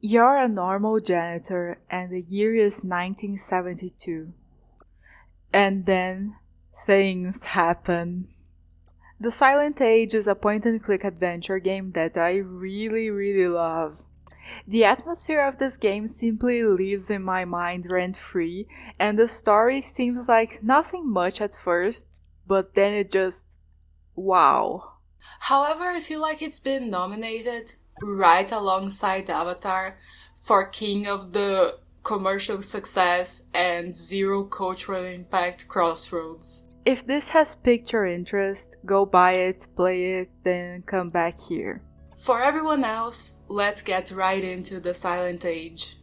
You're a normal janitor and the year is 1972. And then things happen. The Silent Age is a point-and-click adventure game that I really love. The atmosphere of this game simply lives in my mind rent-free, and the story seems like nothing much at first, but then it just... wow. However, I feel like it's been nominated right alongside Avatar for King of the Commercial Success and Zero Cultural Impact Crossroads. If this has piqued your interest, go buy it, play it, then come back here. For everyone else, let's get right into the Silent Age.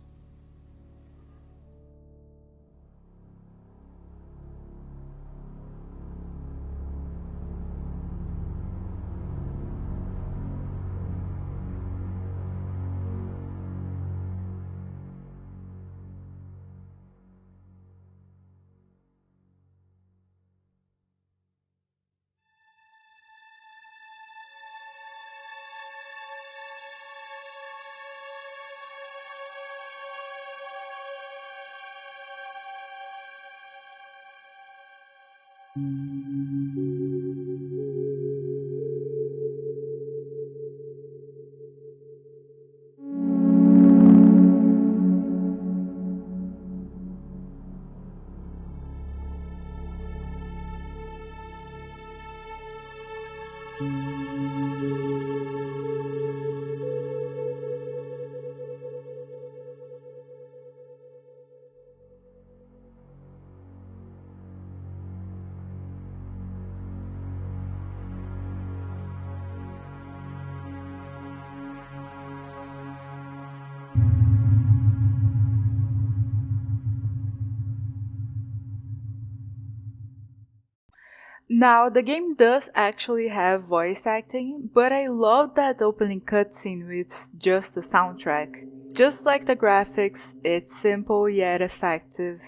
Now, the game does actually have voice acting, but I love that opening cutscene with just the soundtrack. Just like the graphics, it's simple yet effective.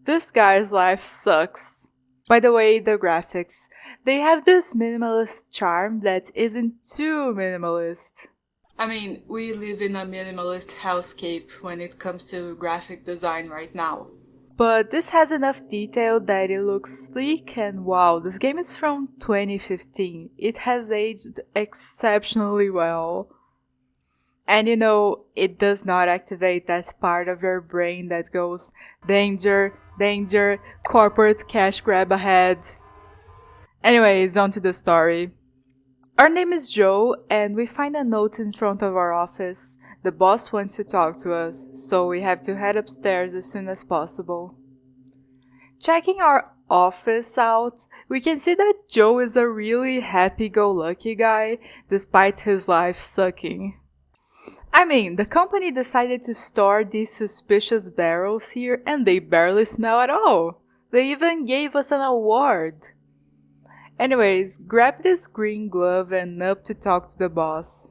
This guy's life sucks. By the way, the graphics. They have this minimalist charm that isn't too minimalist. I mean, we live in a minimalist hellscape when it comes to graphic design right now. But this has enough detail that it looks sleek and wow, this game is from 2015. It has aged exceptionally well. And you know, it does not activate that part of your brain that goes, danger, danger, corporate cash grab ahead. Anyways, on to the story. Our name is Joe, and we find a note in front of our office. The boss wants to talk to us, so we have to head upstairs as soon as possible. Checking our office out, we can see that Joe is a really happy-go-lucky guy, despite his life sucking. I mean, the company decided to store these suspicious barrels here and they barely smell at all. They even gave us an award. Anyways, grab this green glove and up to talk to the boss.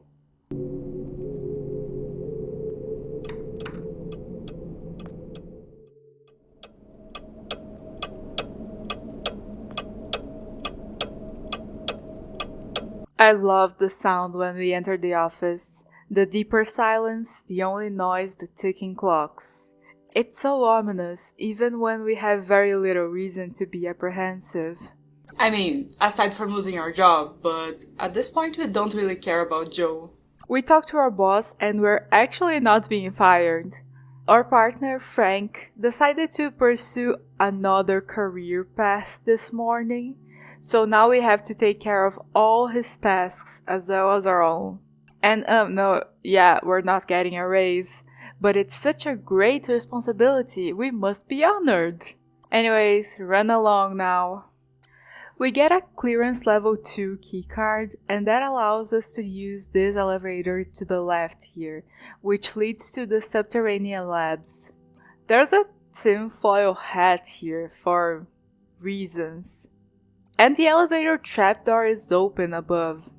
I love the sound when we enter the office. The deeper silence, the only noise, the ticking clocks. It's so ominous, even when we have very little reason to be apprehensive. I mean, aside from losing our job, but at this point we don't really care about Joe. We talked to our boss and we're actually not being fired. Our partner, Frank, decided to pursue another career path this morning, so now we have to take care of all his tasks as well as our own. And we're not getting a raise, but it's such a great responsibility, we must be honored. Anyways, run along now. We get a clearance level 2 keycard, and that allows us to use this elevator to the left here, which leads to the subterranean labs. There's a tinfoil hat here for reasons. And the elevator trapdoor is open above.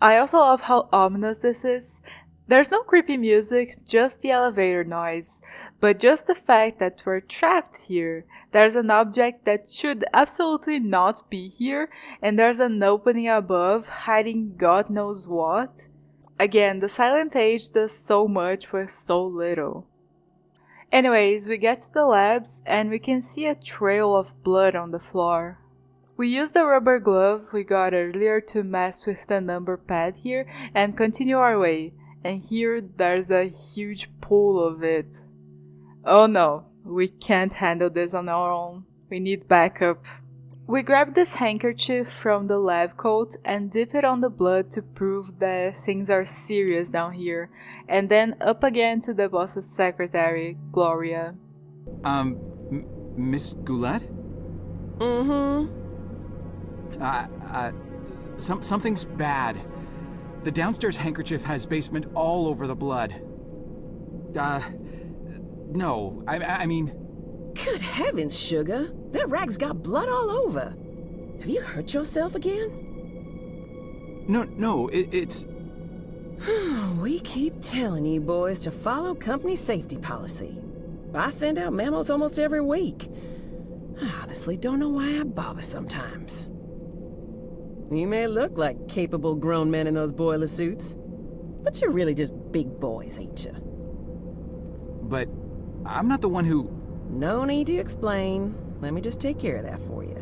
I also love how ominous this is. There's no creepy music, just the elevator noise, but just the fact that we're trapped here. There's an object that should absolutely not be here, and there's an opening above hiding God knows what. Again, the Silent Age does so much with so little. Anyways, we get to the labs and we can see a trail of blood on the floor. We use the rubber glove we got earlier to mess with the number pad here and continue our way. And here there's a huge pool of it. Oh no, we can't handle this on our own. We need backup. We grab this handkerchief from the lab coat and dip it on the blood to prove that things are serious down here. And then up again to the boss's secretary, Gloria. Miss Goulet? Mm-hmm. Something's bad. The downstairs handkerchief has basement all over the blood. No, I mean... Good heavens, Sugar. That rag's got blood all over. Have you hurt yourself again? No, it's... We keep telling you boys to follow company safety policy. I send out memos almost every week. I honestly don't know why I bother sometimes. You may look like capable grown men in those boiler suits, but you're really just big boys, ain't you? But I'm not the one who... No need to explain. Let me just take care of that for you.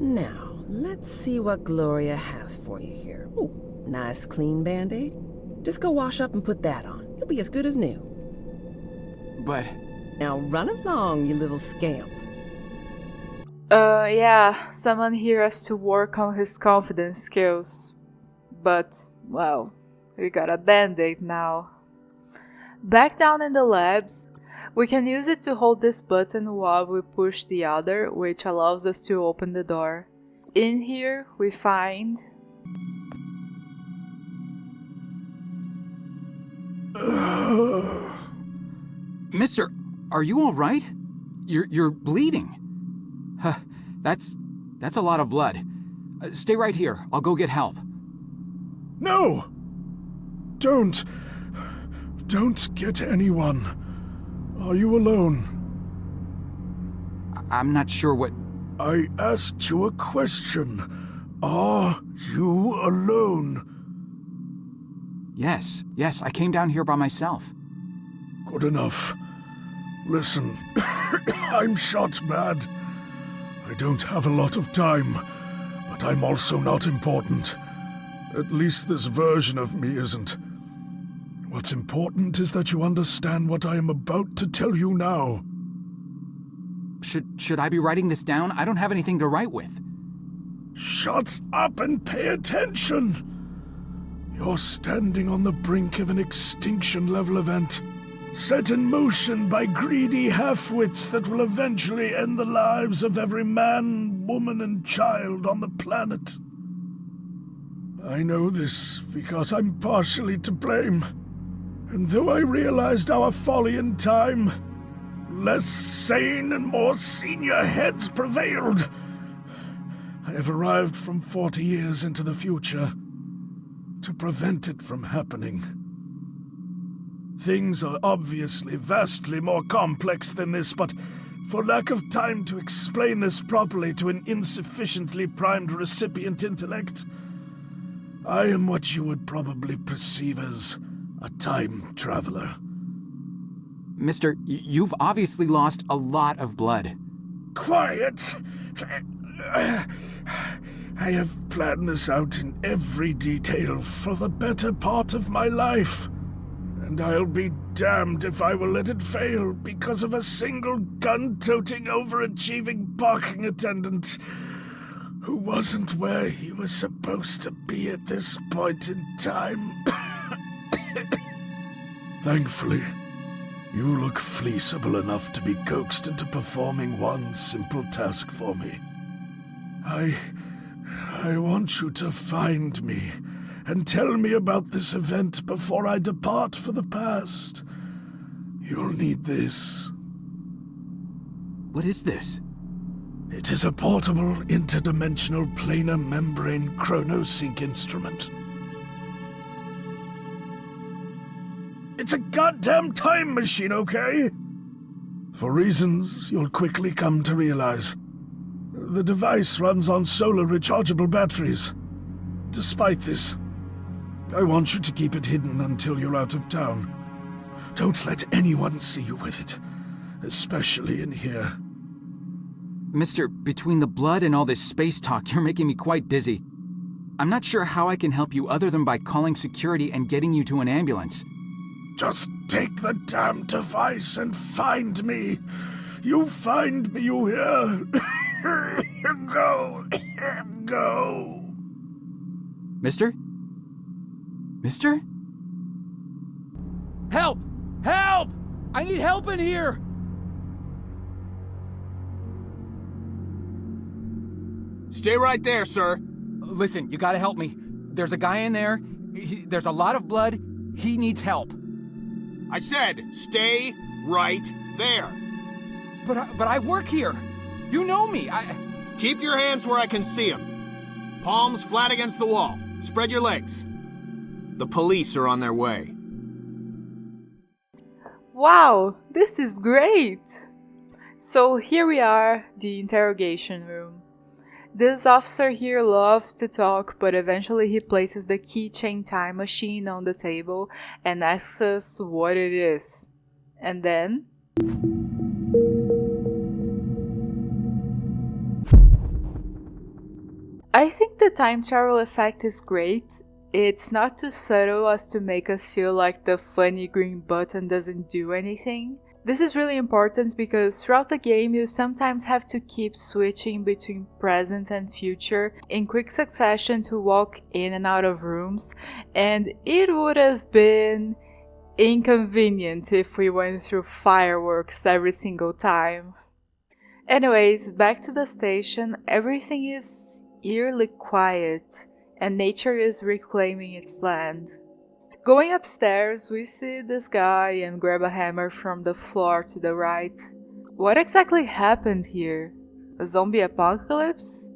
Now, let's see what Gloria has for you here. Ooh, nice clean Band-Aid. Just go wash up and put that on. You'll be as good as new. But... Now run along, you little scamp. Yeah, someone here has to work on his confidence skills. But, well, we got a Band-Aid now. Back down in the labs, we can use it to hold this button while we push the other, which allows us to open the door. In here, we find... Mister, are you all right? You're bleeding. That's a lot of blood. Stay right here. I'll go get help. No! Don't get anyone. Are you alone? I'm not sure what... I asked you a question. Are you alone? Yes, I came down here by myself. Good enough. Listen, I'm shot bad. I don't have a lot of time, but I'm also not important. At least this version of me isn't. What's important is that you understand what I am about to tell you now. Should I be writing this down? I don't have anything to write with. Shut up and pay attention! You're standing on the brink of an extinction-level event, set in motion by greedy half-wits that will eventually end the lives of every man, woman, and child on the planet. I know this because I'm partially to blame. And though I realized our folly in time, less sane and more senior heads prevailed. I have arrived from 40 years into the future to prevent it from happening. Things are obviously vastly more complex than this, but for lack of time to explain this properly to an insufficiently primed recipient intellect, I am what you would probably perceive as a time traveler. Mister, you've obviously lost a lot of blood. Quiet! I have planned this out in every detail for the better part of my life. And I'll be damned if I will let it fail because of a single gun-toting, overachieving parking attendant who wasn't where he was supposed to be at this point in time. Thankfully, you look fleeceable enough to be coaxed into performing one simple task for me. I want you to find me and tell me about this event before I depart for the past. You'll need this. What is this? It is a portable, interdimensional planar membrane chronosync instrument. It's a goddamn time machine, okay? For reasons you'll quickly come to realize. The device runs on solar rechargeable batteries. Despite this, I want you to keep it hidden until you're out of town. Don't let anyone see you with it, especially in here. Mister, between the blood and all this space talk, you're making me quite dizzy. I'm not sure how I can help you other than by calling security and getting you to an ambulance. Just take the damn device and find me. You find me, you hear? Go. Go. Mister? Mister? Help! Help! I need help in here! Stay right there, sir. Listen, you gotta help me. There's a guy in there. There's a lot of blood. He needs help. I said, stay right there. But I work here. You know me. Keep your hands where I can see them. Palms flat against the wall. Spread your legs. The police are on their way. Wow, this is great! So here we are, the interrogation room. This officer here loves to talk, but eventually he places the keychain time machine on the table and asks us what it is. And then... I think the time travel effect is great. It's not too subtle as to make us feel like the funny green button doesn't do anything. This is really important because throughout the game you sometimes have to keep switching between present and future in quick succession to walk in and out of rooms, and it would have been inconvenient if we went through fireworks every single time. Anyways, back to the station, everything is eerily quiet and nature is reclaiming its land. Going upstairs, we see this guy and grab a hammer from the floor to the right. What exactly happened here? A zombie apocalypse?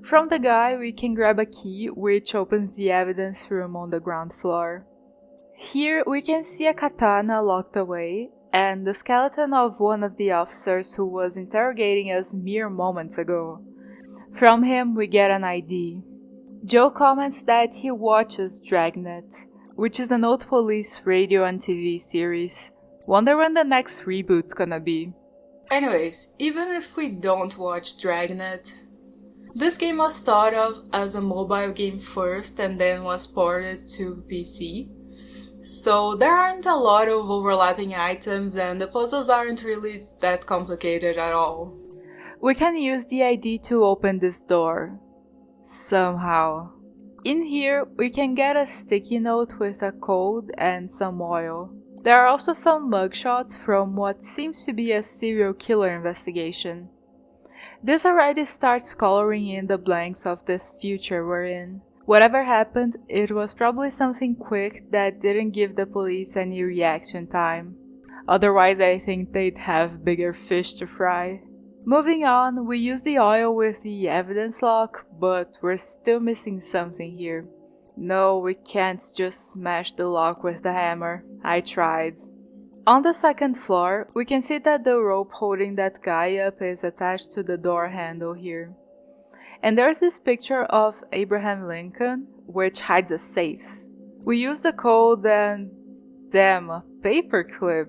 From the guy, we can grab a key which opens the evidence room on the ground floor. Here, we can see a katana locked away and the skeleton of one of the officers who was interrogating us mere moments ago. From him, we get an ID. Joe comments that he watches Dragnet, which is an old police radio and TV series. Wonder when the next reboot's gonna be. Anyways, even if we don't watch Dragnet, this game was thought of as a mobile game first and then was ported to PC. So there aren't a lot of overlapping items and the puzzles aren't really that complicated at all. We can use the ID to open this door. Somehow. In here, we can get a sticky note with a code and some oil. There are also some mugshots from what seems to be a serial killer investigation. This already starts coloring in the blanks of this future we're in. Whatever happened, it was probably something quick that didn't give the police any reaction time. Otherwise, I think they'd have bigger fish to fry. Moving on, we use the oil with the evidence lock, but we're still missing something here. No, we can't just smash the lock with the hammer. I tried. On the second floor, we can see that the rope holding that guy up is attached to the door handle here. And there's this picture of Abraham Lincoln, which hides a safe. We use the code and... damn, a paperclip.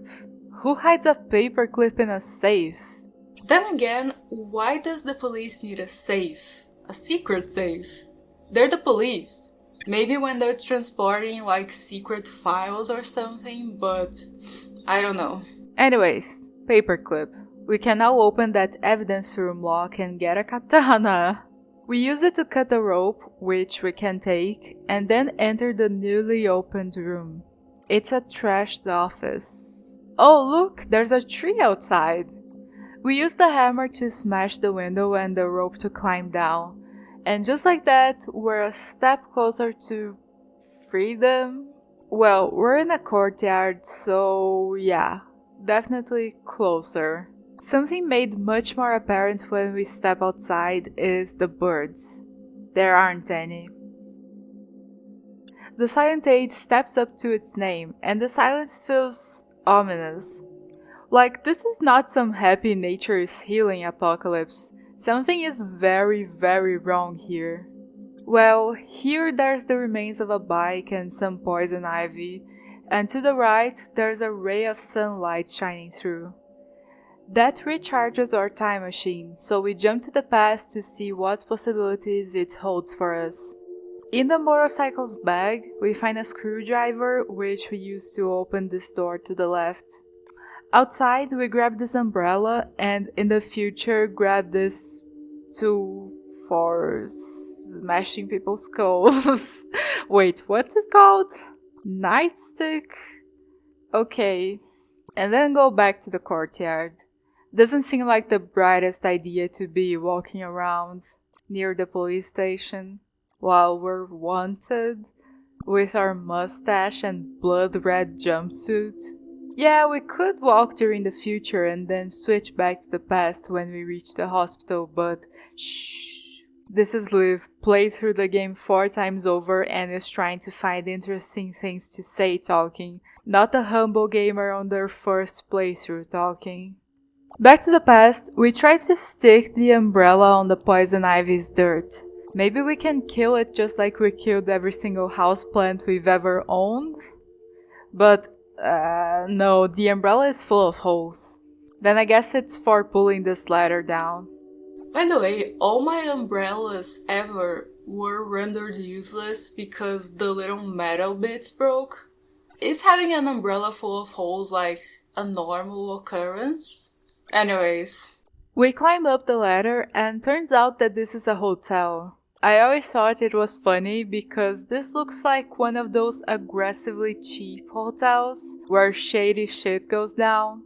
Who hides a paperclip in a safe? Then again, why does the police need a safe? A secret safe? They're the police. Maybe when they're transporting like secret files or something, but I don't know. Anyways, paperclip. We can now open that evidence room lock and get a katana. We use it to cut the rope, which we can take, and then enter the newly opened room. It's a trashed office. Oh look, there's a tree outside. We use the hammer to smash the window and the rope to climb down. And just like that, we're a step closer to freedom. Well, we're in a courtyard, so yeah, definitely closer. Something made much more apparent when we step outside is the birds. There aren't any. The Silent Age steps up to its name, and the silence feels ominous. Like, this is not some happy nature is healing apocalypse. Something is very, very wrong here. Well, here there's the remains of a bike and some poison ivy, and to the right there's a ray of sunlight shining through. That recharges our time machine, so we jump to the past to see what possibilities it holds for us. In the motorcycle's bag, we find a screwdriver which we use to open this door to the left. Outside, we grab this umbrella and in the future grab this tool for smashing people's skulls. Wait, what's it called? Nightstick? Okay. And then go back to the courtyard. Doesn't seem like the brightest idea to be walking around near the police station while we're wanted with our mustache and blood red jumpsuit. Yeah, we could walk during the future and then switch back to the past when we reach the hospital, but shh. This is Liv, played through the game 4 times over and is trying to find interesting things to say talking, not a humble gamer on their first playthrough talking. Back to the past, we try to stick the umbrella on the poison ivy's dirt. Maybe we can kill it just like we killed every single houseplant we've ever owned? But no, the umbrella is full of holes. Then I guess it's for pulling this ladder down. By the way, all my umbrellas ever were rendered useless because the little metal bits broke. Is having an umbrella full of holes like a normal occurrence? Anyways. We climb up the ladder and turns out that this is a hotel. I always thought it was funny because this looks like one of those aggressively cheap hotels where shady shit goes down,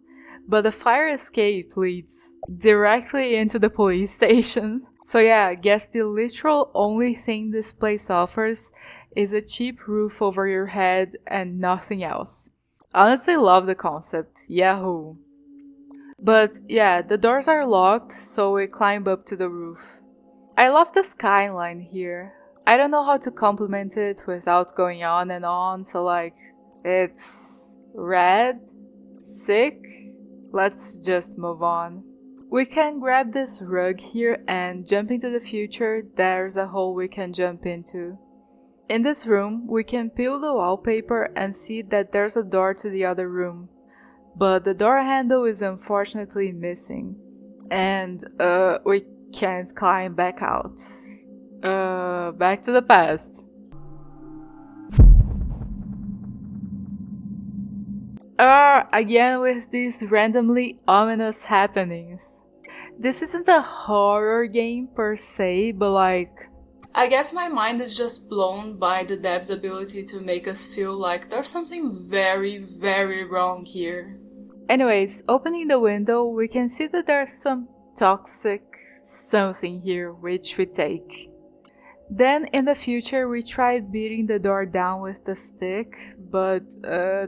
but the fire escape leads directly into the police station. So yeah, I guess the literal only thing this place offers is a cheap roof over your head and nothing else. Honestly love the concept, yahoo! But yeah, the doors are locked, so we climb up to the roof. I love the skyline here. I don't know how to compliment it without going on and on, so like, it's red, sick, let's just move on. We can grab this rug here and jump into the future, there's a hole we can jump into. In this room, we can peel the wallpaper and see that there's a door to the other room. But the door handle is unfortunately missing. And we can't climb back out. Back to the past. Again with these randomly ominous happenings. This isn't a horror game per se, but like... I guess my mind is just blown by the dev's ability to make us feel like there's something very, very wrong here. Anyways, opening the window, we can see that there's some toxic something here, which we take. Then in the future, we try beating the door down with the stick, but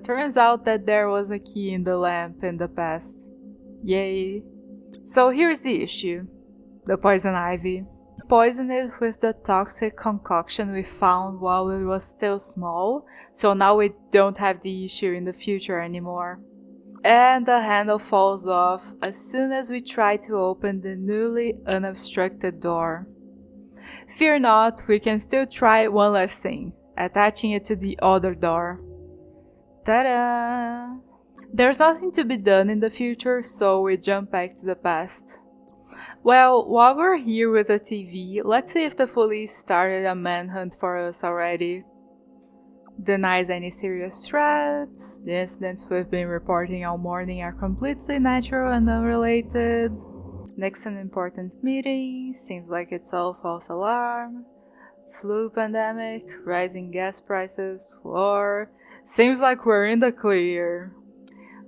turns out that there was a key in the lamp in the past. Yay. So here's the issue. The poison ivy. Poison it with the toxic concoction we found while it was still small, so now we don't have the issue in the future anymore. And the handle falls off as soon as we try to open the newly unobstructed door. Fear not, we can still try one last thing, attaching it to the other door. Ta-da! There's nothing to be done in the future, so we jump back to the past. Well, while we're here with the TV, let's see if the police started a manhunt for us already. Denies any serious threats. The incidents we've been reporting all morning are completely natural and unrelated. Next an important meeting. Seems like it's all false alarm. Flu pandemic, rising gas prices, war. Seems like we're in the clear.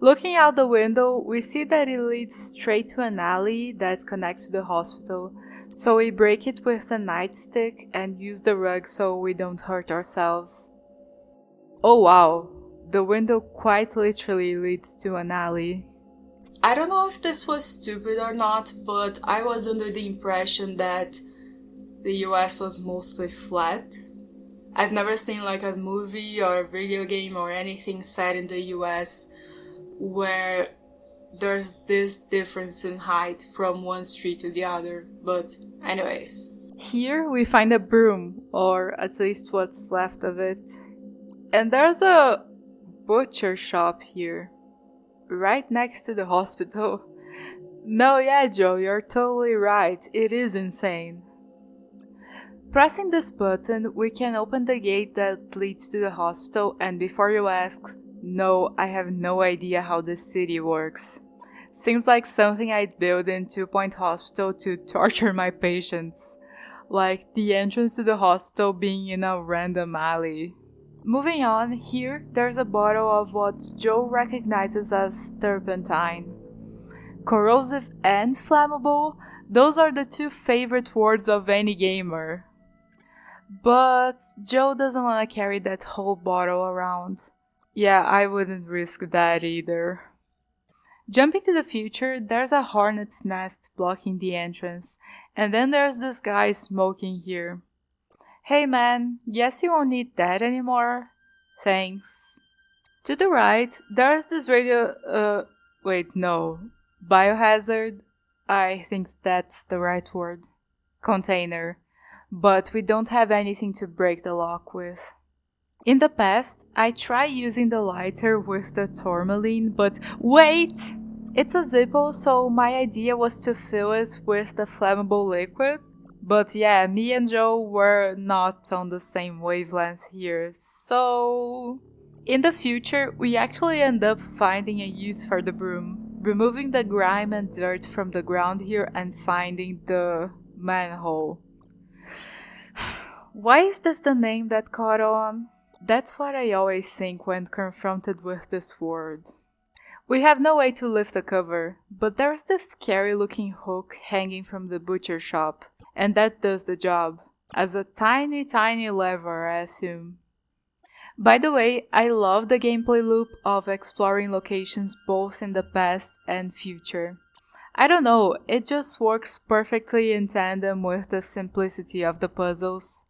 Looking out the window, we see that it leads straight to an alley that connects to the hospital. So we break it with a nightstick and use the rug so we don't hurt ourselves. Oh wow, the window quite literally leads to an alley. I don't know if this was stupid or not, but I was under the impression that the US was mostly flat. I've never seen like a movie or a video game or anything set in the US where there's this difference in height from one street to the other, but anyways. Here we find a broom, or at least what's left of it. And there's a butcher shop here, right next to the hospital. No, yeah, Joe, you're totally right. It is insane. Pressing this button, we can open the gate that leads to the hospital, and before you ask, no, I have no idea how this city works. Seems like something I'd build in 2 Point Hospital to torture my patients. Like the entrance to the hospital being in a random alley. Moving on, here there's a bottle of what Joe recognizes as turpentine. Corrosive and flammable, those are the two favorite words of any gamer. But Joe doesn't want to carry that whole bottle around. Yeah, I wouldn't risk that either. Jumping to the future, there's a hornet's nest blocking the entrance, and then there's this guy smoking here. Hey man, guess you won't need that anymore? Thanks. To the right, there's this biohazard? I think that's the right word. Container. But we don't have anything to break the lock with. In the past, I tried using the lighter with the tourmaline, but wait! It's a Zippo, so my idea was to fill it with the flammable liquid. But yeah, me and Joe were not on the same wavelength here, so... In the future, we actually end up finding a use for the broom, removing the grime and dirt from the ground here and finding the manhole. Why is this the name that caught on? That's what I always think when confronted with this word. We have no way to lift the cover, but there's this scary looking hook hanging from the butcher shop, and that does the job, as a tiny lever, I assume. By the way, I love the gameplay loop of exploring locations both in the past and future. I don't know, it just works perfectly in tandem with the simplicity of the puzzles.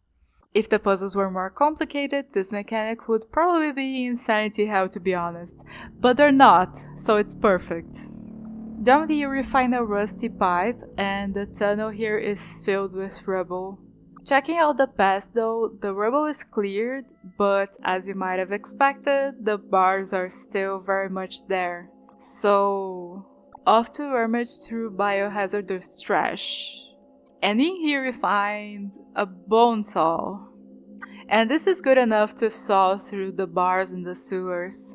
If the puzzles were more complicated, this mechanic would probably be insanity hell, to be honest, but they're not, so it's perfect. Down here we find a rusty pipe, and the tunnel here is filled with rubble. Checking out the past though, the rubble is cleared, but as you might have expected, the bars are still very much there. So, off to rummage through biohazardous trash. And in here we find a bone saw. And this is good enough to saw through the bars in the sewers.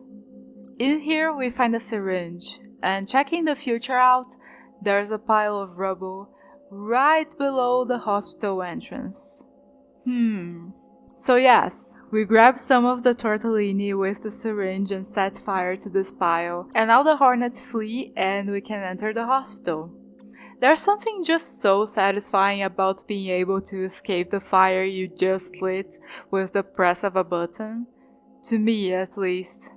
In here we find a syringe, and checking the future out, there's a pile of rubble right below the hospital entrance. So yes, we grab some of the tortellini with the syringe and set fire to this pile, and now the hornets flee and we can enter the hospital. There's something just so satisfying about being able to escape the fire you just lit with the press of a button. To me, at least.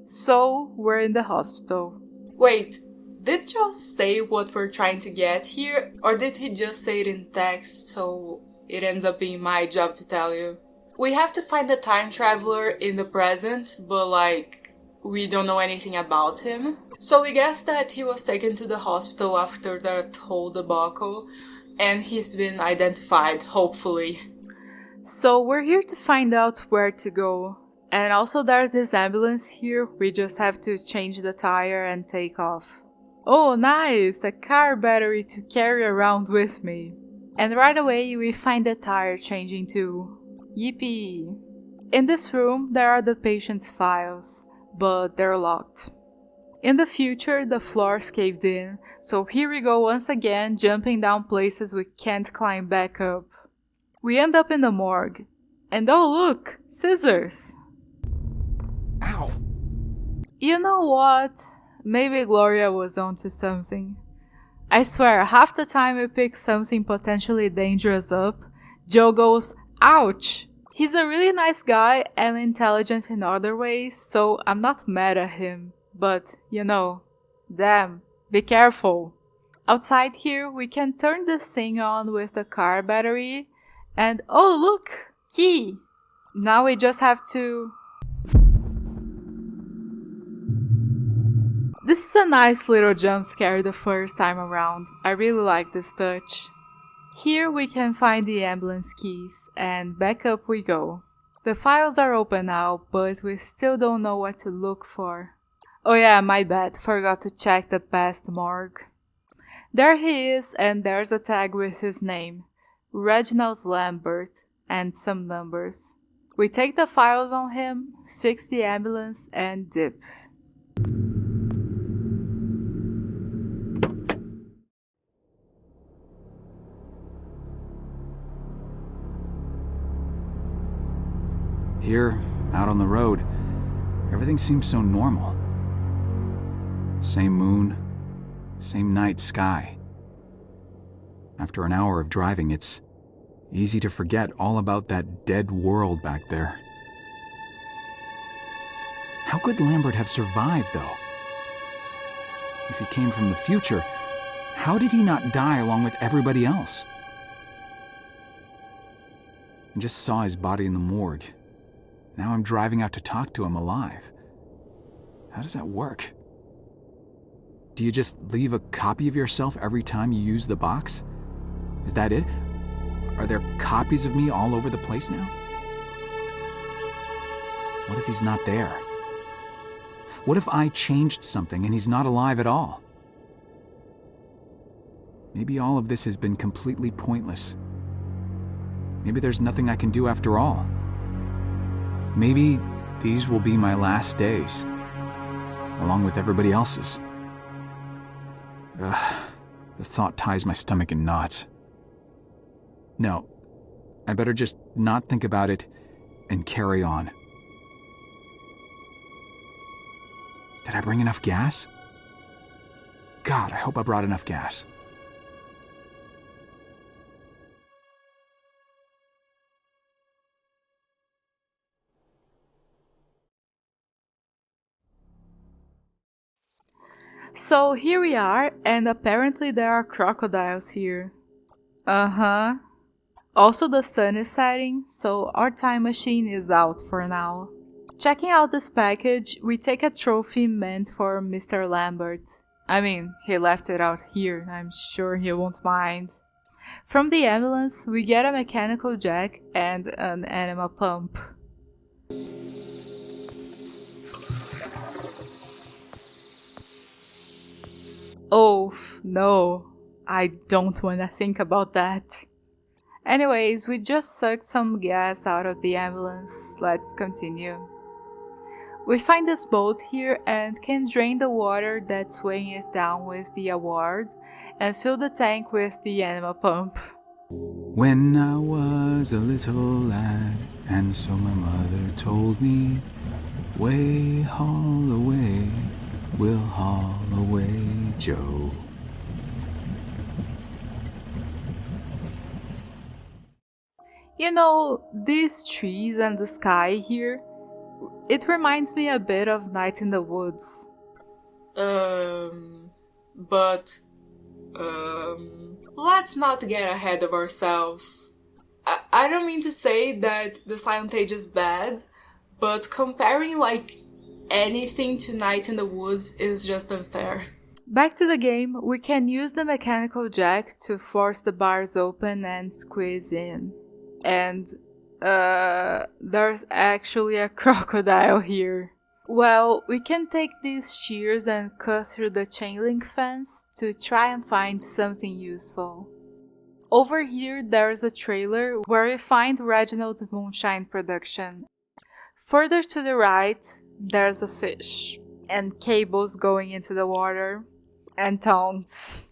So, we're in the hospital. Wait, did Joe say what we're trying to get here? Or did he just say it in text, so it ends up being my job to tell you? We have to find the time traveler in the present, but we don't know anything about him. So we guess that he was taken to the hospital after that whole debacle, and he's been identified, hopefully. So we're here to find out where to go. And also there's this ambulance here, we just have to change the tire and take off. Oh nice, a car battery to carry around with me. And right away we find the tire changing too. Yippee! In this room there are the patient's files, but they're locked. In the future, the floors caved in, so here we go once again, jumping down places we can't climb back up. We end up in the morgue. And oh look! Scissors! Ow! You know what? Maybe Gloria was onto something. I swear, half the time we pick something potentially dangerous up, Joe goes, ouch! He's a really nice guy and intelligent in other ways, so I'm not mad at him. But, damn, be careful. Outside here, we can turn this thing on with the car battery, and oh look, key! Now we just have to... This is a nice little jump scare the first time around. I really like this touch. Here we can find the ambulance keys, and back up we go. The files are open now, but we still don't know what to look for. Oh yeah, my bad, forgot to check the past morgue. There he is, and there's a tag with his name, Reginald Lambert, and some numbers. We take the files on him, fix the ambulance, and dip. Here, out on the road, everything seems so normal. Same moon, same night sky. After an hour of driving, it's easy to forget all about that dead world back there. How could Lambert have survived, though? If he came from the future, how did he not die along with everybody else? I just saw his body in the morgue. Now I'm driving out to talk to him alive. How does that work? Do you just leave a copy of yourself every time you use the box? Is that it? Are there copies of me all over the place now? What if he's not there? What if I changed something and he's not alive at all? Maybe all of this has been completely pointless. Maybe there's nothing I can do after all. Maybe these will be my last days, along with everybody else's. Ugh, the thought ties my stomach in knots. No, I better just not think about it and carry on. Did I bring enough gas? God, I hope I brought enough gas. So here we are, and apparently there are crocodiles here. Uh-huh. Also the sun is setting, so our time machine is out for now. Checking out this package, we take a trophy meant for Mr. Lambert. I mean, he left it out here, I'm sure he won't mind. From the ambulance, we get a mechanical jack and an animal pump. Oh, no, I don't wanna think about that. Anyways, we just sucked some gas out of the ambulance. Let's continue. We find this boat here and can drain the water that's weighing it down with the award and fill the tank with the animal pump. When I was a little lad, and so my mother told me, way haul away, we'll haul away, Joe. You know, these trees and the sky here, it reminds me a bit of Night in the Woods. Let's not get ahead of ourselves. I don't mean to say that the Silent Age is bad, but comparing anything to Night in the Woods is just unfair. Back to the game, we can use the mechanical jack to force the bars open and squeeze in. And, there's actually a crocodile here. Well, we can take these shears and cut through the chain link fence to try and find something useful. Over here, there's a trailer where we find Reginald's moonshine production. Further to the right, there's a fish, and cables going into the water, and tongues.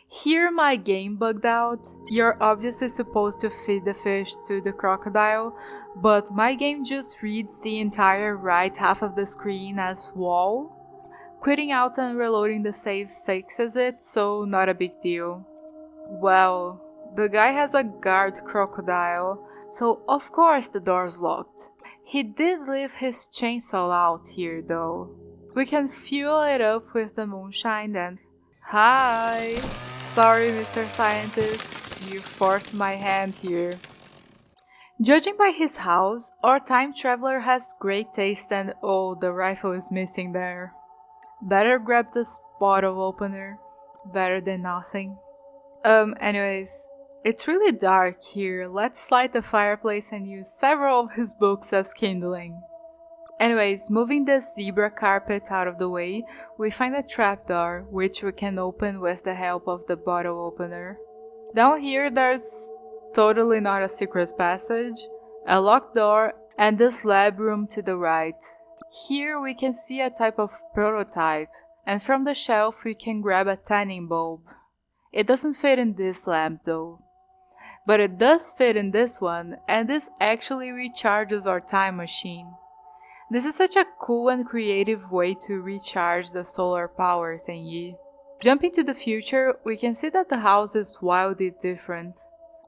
Here my game bugged out. You're obviously supposed to feed the fish to the crocodile, but my game just reads the entire right half of the screen as wall. Quitting out and reloading the save fixes it, so not a big deal. Well, the guy has a guard crocodile, so of course the door's locked. He did leave his chainsaw out here though. We can fuel it up with the moonshine and... Hi! Sorry, Mr. Scientist, you forced my hand here. Judging by his house, our time traveler has great taste and oh, the rifle is missing there. Better grab this bottle opener. Better than nothing. Anyways, it's really dark here. Let's light the fireplace and use several of his books as kindling. Anyways, moving the zebra carpet out of the way, we find a trapdoor, which we can open with the help of the bottle opener. Down here there's totally not a secret passage, a locked door, and this lab room to the right. Here we can see a type of prototype, and from the shelf we can grab a tanning bulb. It doesn't fit in this lamp though. But it does fit in this one, and this actually recharges our time machine. This is such a cool and creative way to recharge the solar power thingy. Jumping to the future, we can see that the house is wildly different.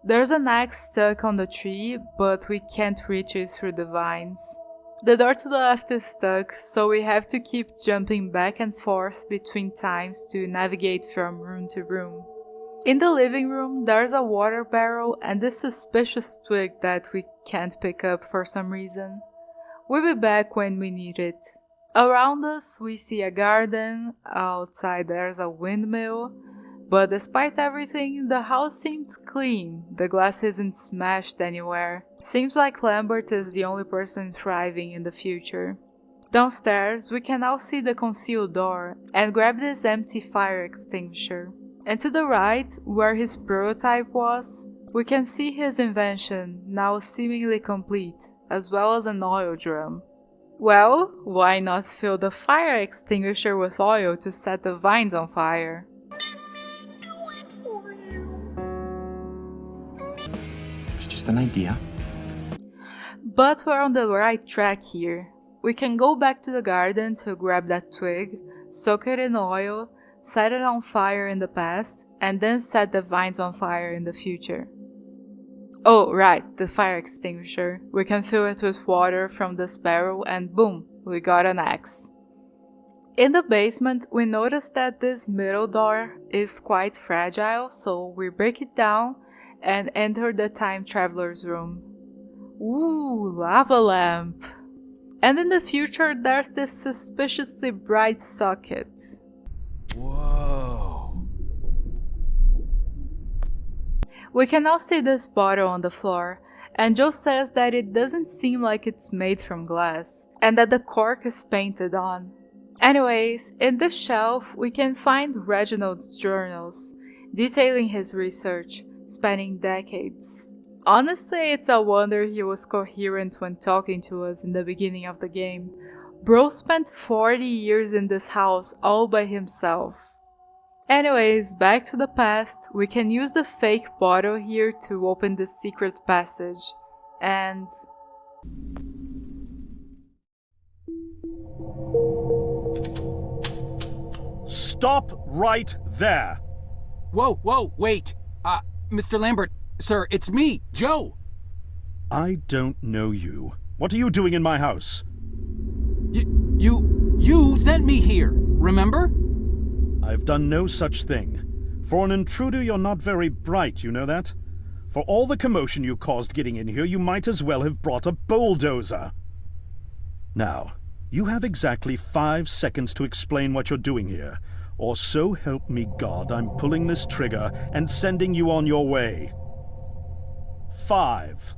There's an axe stuck on the tree, but we can't reach it through the vines. The door to the left is stuck, so we have to keep jumping back and forth between times to navigate from room to room. In the living room, there's a water barrel and this suspicious twig that we can't pick up for some reason. We'll be back when we need it. Around us, we see a garden, outside there's a windmill, but despite everything, the house seems clean, the glass isn't smashed anywhere. Seems like Lambert is the only person thriving in the future. Downstairs, we can now see the concealed door and grab this empty fire extinguisher. And to the right, where his prototype was, we can see his invention, now seemingly complete, as well as an oil drum. Well, why not fill the fire extinguisher with oil to set the vines on fire? It's just an idea. But we're on the right track here. We can go back to the garden to grab that twig, soak it in oil, set it on fire in the past, and then set the vines on fire in the future. Oh, right, the fire extinguisher. We can fill it with water from this barrel and boom, we got an axe. In the basement, we notice that this middle door is quite fragile, so we break it down and enter the time traveler's room. Ooh, lava lamp! And in the future, there's this suspiciously bright socket. Whoa. We can now see this bottle on the floor, and Joe says that it doesn't seem like it's made from glass, and that the cork is painted on. Anyways, in this shelf we can find Reginald's journals, detailing his research, spanning decades. Honestly, it's a wonder he was coherent when talking to us in the beginning of the game. Bro spent 40 years in this house all by himself. Anyways, back to the past, we can use the fake bottle here to open the secret passage, and... Stop right there! Whoa, wait! Mr. Lambert, sir, it's me, Joe! I don't know you. What are you doing in my house? You sent me here, remember? I've done no such thing. For an intruder, you're not very bright, you know that? For all the commotion you caused getting in here, you might as well have brought a bulldozer. Now, you have exactly 5 seconds to explain what you're doing here, or so help me God, I'm pulling this trigger and sending you on your way. 5.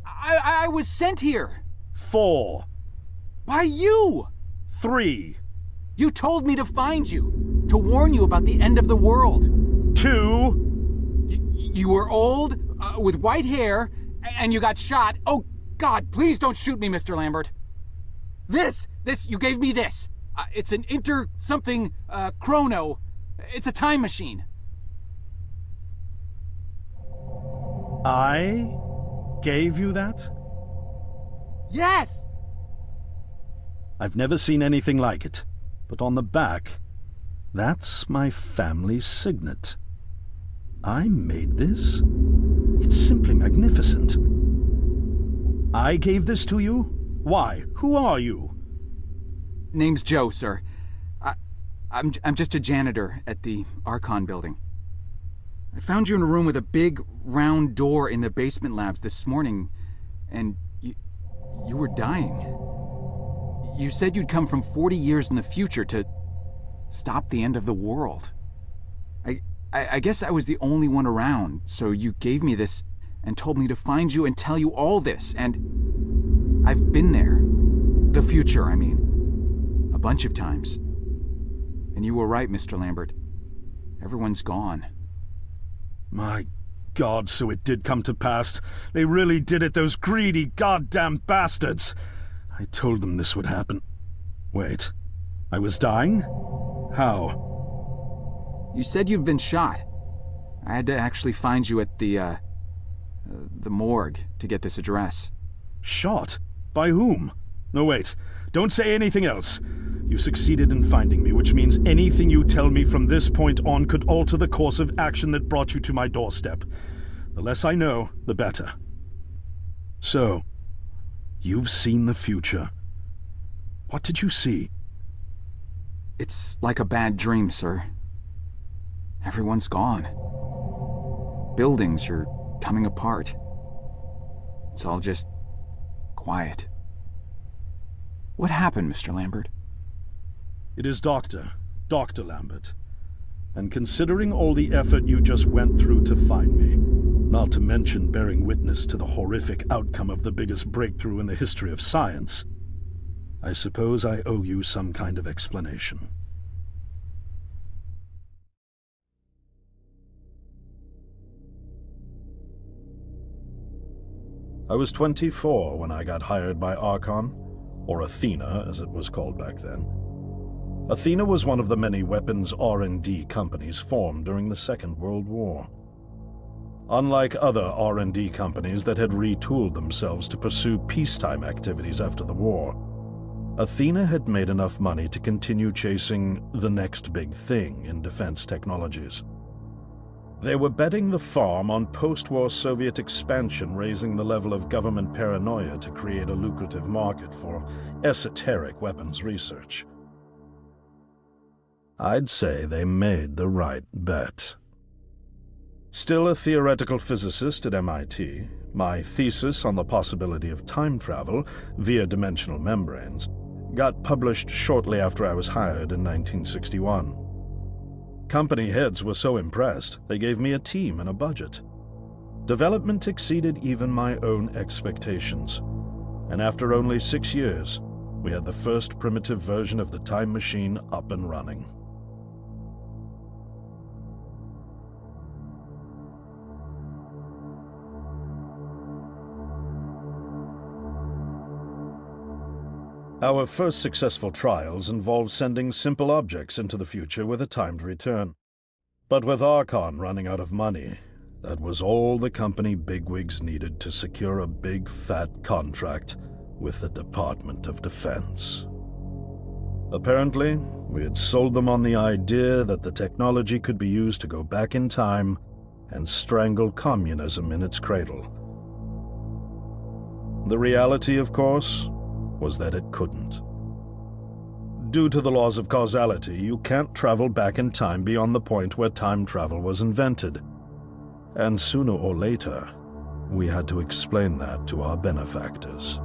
I was sent here. 4. By you! 3. You told me to find you, to warn you about the end of the world. 2. You were old, with white hair, and you got shot. Oh, God, please don't shoot me, Mr. Lambert. This, you gave me this. It's an chrono. It's a time machine. I gave you that? Yes! I've never seen anything like it. But on the back, that's my family signet. I made this? It's simply magnificent. I gave this to you? Why? Who are you? Name's Joe, sir. I'm just a janitor at the Archon building. I found you in a room with a big, round door in the basement labs this morning, and you were dying. You said you'd come from 40 years in the future to stop the end of the world. I guess I was the only one around, so you gave me this and told me to find you and tell you all this, and I've been there. The future, I mean. A bunch of times. And you were right, Mr. Lambert. Everyone's gone. My God, so it did come to pass. They really did it, those greedy goddamn bastards. I told them this would happen. Wait, I was dying? How? You said you'd been shot. I had to actually find you at the morgue to get this address. Shot? By whom? No, wait. Don't say anything else. You succeeded in finding me, which means anything you tell me from this point on could alter the course of action that brought you to my doorstep. The less I know, the better. So, you've seen the future. What did you see? It's like a bad dream, sir. Everyone's gone. Buildings are coming apart. It's all just quiet. What happened, Mr. Lambert? It is Dr. Lambert. And considering all the effort you just went through to find me, not to mention bearing witness to the horrific outcome of the biggest breakthrough in the history of science, I suppose I owe you some kind of explanation. I was 24 when I got hired by Archon, or Athena as it was called back then. Athena was one of the many weapons R&D companies formed during the Second World War. Unlike other R&D companies that had retooled themselves to pursue peacetime activities after the war, Athena had made enough money to continue chasing the next big thing in defense technologies. They were betting the farm on post-war Soviet expansion, raising the level of government paranoia to create a lucrative market for esoteric weapons research. I'd say they made the right bet. Still a theoretical physicist at MIT, my thesis on the possibility of time travel via dimensional membranes got published shortly after I was hired in 1961. Company heads were so impressed, they gave me a team and a budget. Development exceeded even my own expectations, and after only 6 years, we had the first primitive version of the time machine up and running. Our first successful trials involved sending simple objects into the future with a timed return. But with Archon running out of money, that was all the company bigwigs needed to secure a big fat contract with the Department of Defense. Apparently, we had sold them on the idea that the technology could be used to go back in time and strangle communism in its cradle. The reality, of course, was that it couldn't. Due to the laws of causality, you can't travel back in time beyond the point where time travel was invented. And sooner or later, we had to explain that to our benefactors.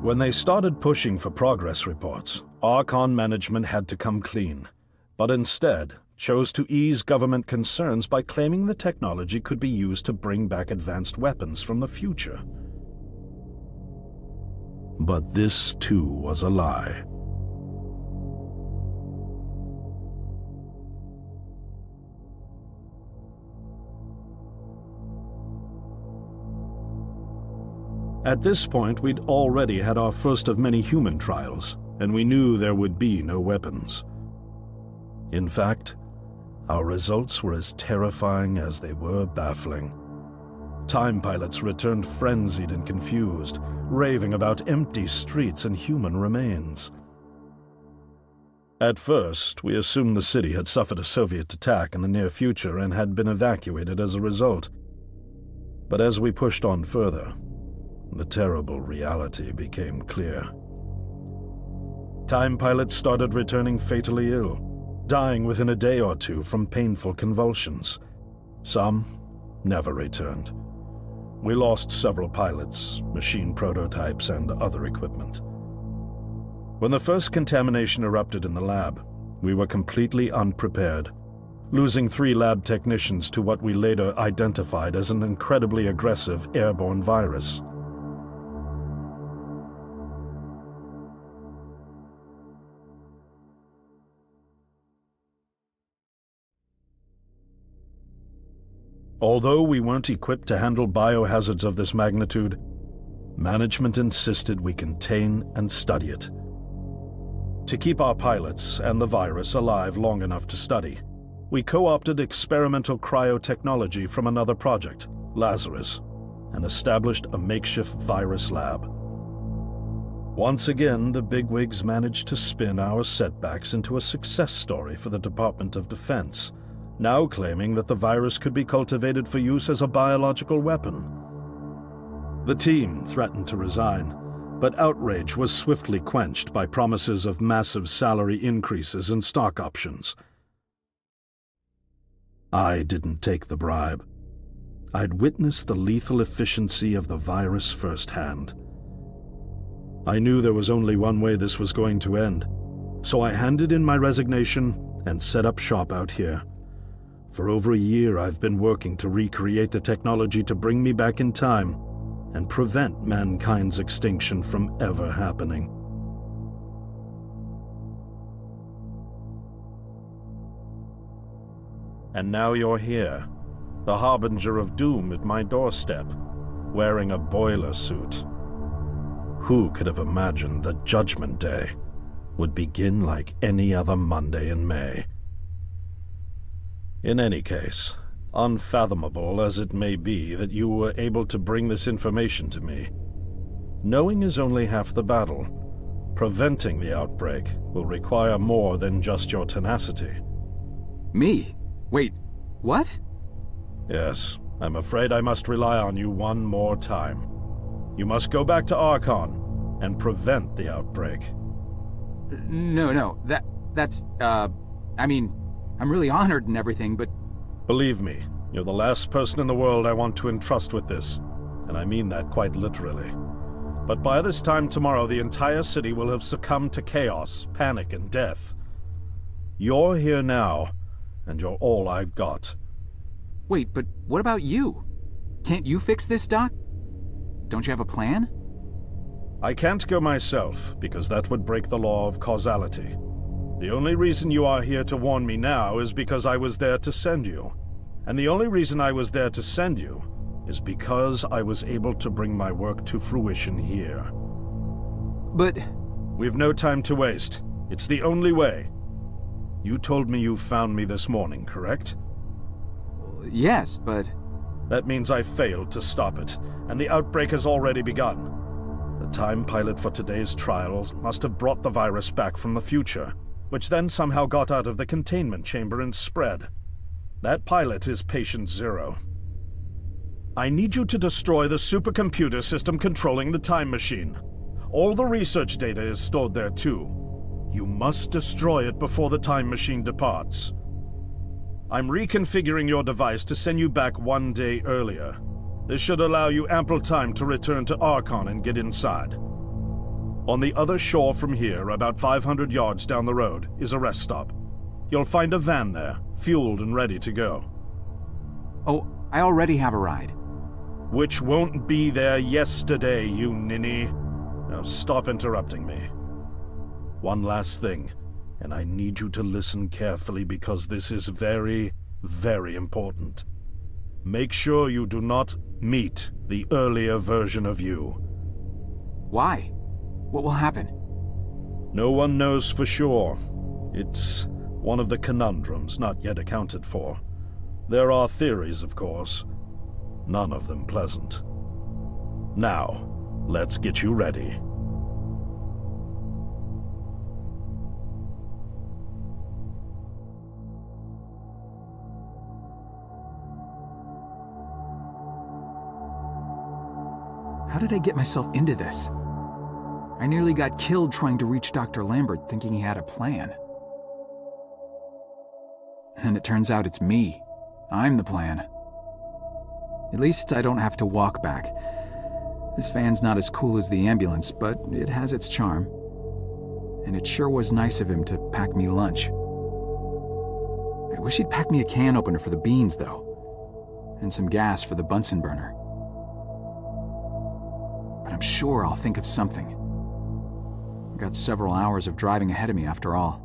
When they started pushing for progress reports, Archon management had to come clean, but instead chose to ease government concerns by claiming the technology could be used to bring back advanced weapons from the future. But this, too, was a lie. At this point, we'd already had our first of many human trials, and we knew there would be no weapons. In fact, our results were as terrifying as they were baffling. Time pilots returned frenzied and confused, raving about empty streets and human remains. At first, we assumed the city had suffered a Soviet attack in the near future and had been evacuated as a result. But as we pushed on further, the terrible reality became clear. Time pilots started returning fatally ill, dying within a day or two from painful convulsions. Some never returned. We lost several pilots, machine prototypes, and other equipment. When the first contamination erupted in the lab, We were completely unprepared, losing 3 lab technicians to what we later identified as an incredibly aggressive airborne virus. Although we weren't equipped to handle biohazards of this magnitude, management insisted we contain and study it. To keep our pilots and the virus alive long enough to study, we co-opted experimental cryotechnology from another project, Lazarus, and established a makeshift virus lab. Once again, the bigwigs managed to spin our setbacks into a success story for the Department of Defense, now claiming that the virus could be cultivated for use as a biological weapon. The team threatened to resign, but outrage was swiftly quenched by promises of massive salary increases and stock options. I didn't take the bribe. I'd witnessed the lethal efficiency of the virus firsthand. I knew there was only one way this was going to end, so I handed in my resignation and set up shop out here. For over a year, I've been working to recreate the technology to bring me back in time and prevent mankind's extinction from ever happening. And now you're here, the harbinger of doom at my doorstep, wearing a boiler suit. Who could have imagined that Judgment Day would begin like any other Monday in May? In any case, unfathomable as it may be that you were able to bring this information to me, knowing is only half the battle. Preventing the outbreak will require more than just your tenacity. Me? Wait, what? Yes, I'm afraid I must rely on you one more time. You must go back to Archon and prevent the outbreak. No, that's, I mean, I'm really honored and everything, but... Believe me, you're the last person in the world I want to entrust with this, and I mean that quite literally. But by this time tomorrow, the entire city will have succumbed to chaos, panic, and death. You're here now, and you're all I've got. Wait, but what about you? Can't you fix this, Doc? Don't you have a plan? I can't go myself, because that would break the law of causality. The only reason you are here to warn me now is because I was there to send you. And the only reason I was there to send you is because I was able to bring my work to fruition here. But... We've no time to waste. It's the only way. You told me you found me this morning, correct? Yes, but... That means I failed to stop it, and the outbreak has already begun. The time pilot for today's trials must have brought the virus back from the future, which then somehow got out of the containment chamber and spread. That pilot is Patient Zero. I need you to destroy the supercomputer system controlling the time machine. All the research data is stored there too. You must destroy it before the time machine departs. I'm reconfiguring your device to send you back 1 day earlier. This should allow you ample time to return to Archon and get inside. On the other shore from here, about 500 yards down the road, is a rest stop. You'll find a van there, fueled and ready to go. Oh, I already have a ride. Which won't be there yesterday, you ninny. Now stop interrupting me. One last thing, and I need you to listen carefully because this is very, very important. Make sure you do not meet the earlier version of you. Why? What will happen? No one knows for sure. It's one of the conundrums not yet accounted for. There are theories, of course. None of them pleasant. Now, let's get you ready. How did I get myself into this? I nearly got killed trying to reach Dr. Lambert thinking he had a plan. And it turns out it's me. I'm the plan. At least I don't have to walk back. This van's not as cool as the ambulance, but it has its charm. And it sure was nice of him to pack me lunch. wish he'd pack me a can opener for the beans, though. And some gas for the Bunsen burner. But I'm sure I'll think of something. I've got several hours of driving ahead of me after all.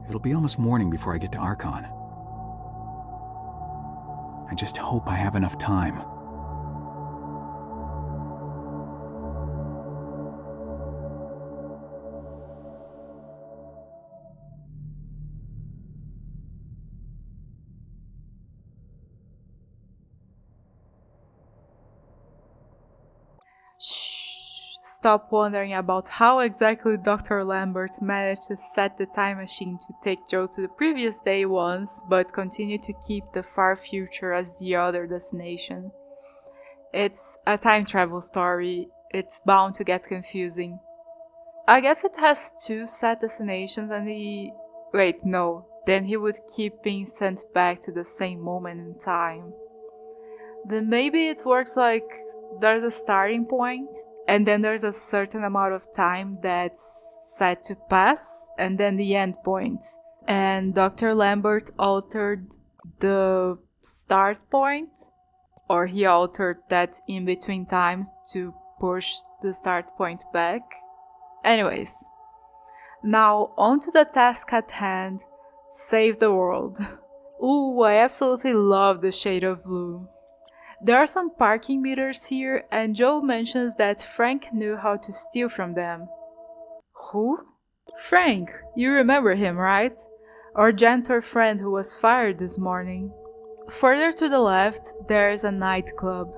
It'll be almost morning before I get to Archon. I just hope I have enough time. Stop wondering about how exactly Dr. Lambert managed to set the time machine to take Joe to the previous day once, but continue to keep the far future as the other destination. It's a time travel story. It's bound to get confusing. I guess it has two set destinations and then he would keep being sent back to the same moment in time. Then maybe it works like there's a starting point, and then there's a certain amount of time that's set to pass, and then the end point. And Dr. Lambert altered the start point, or he altered that in between times to push the start point back. Anyways, now on to the task at hand, save the world. Ooh, I absolutely love the shade of blue. There are some parking meters here, and Joe mentions that Frank knew how to steal from them. Who? Frank, you remember him, right? Our janitor friend who was fired this morning. Further to the left, there is a nightclub,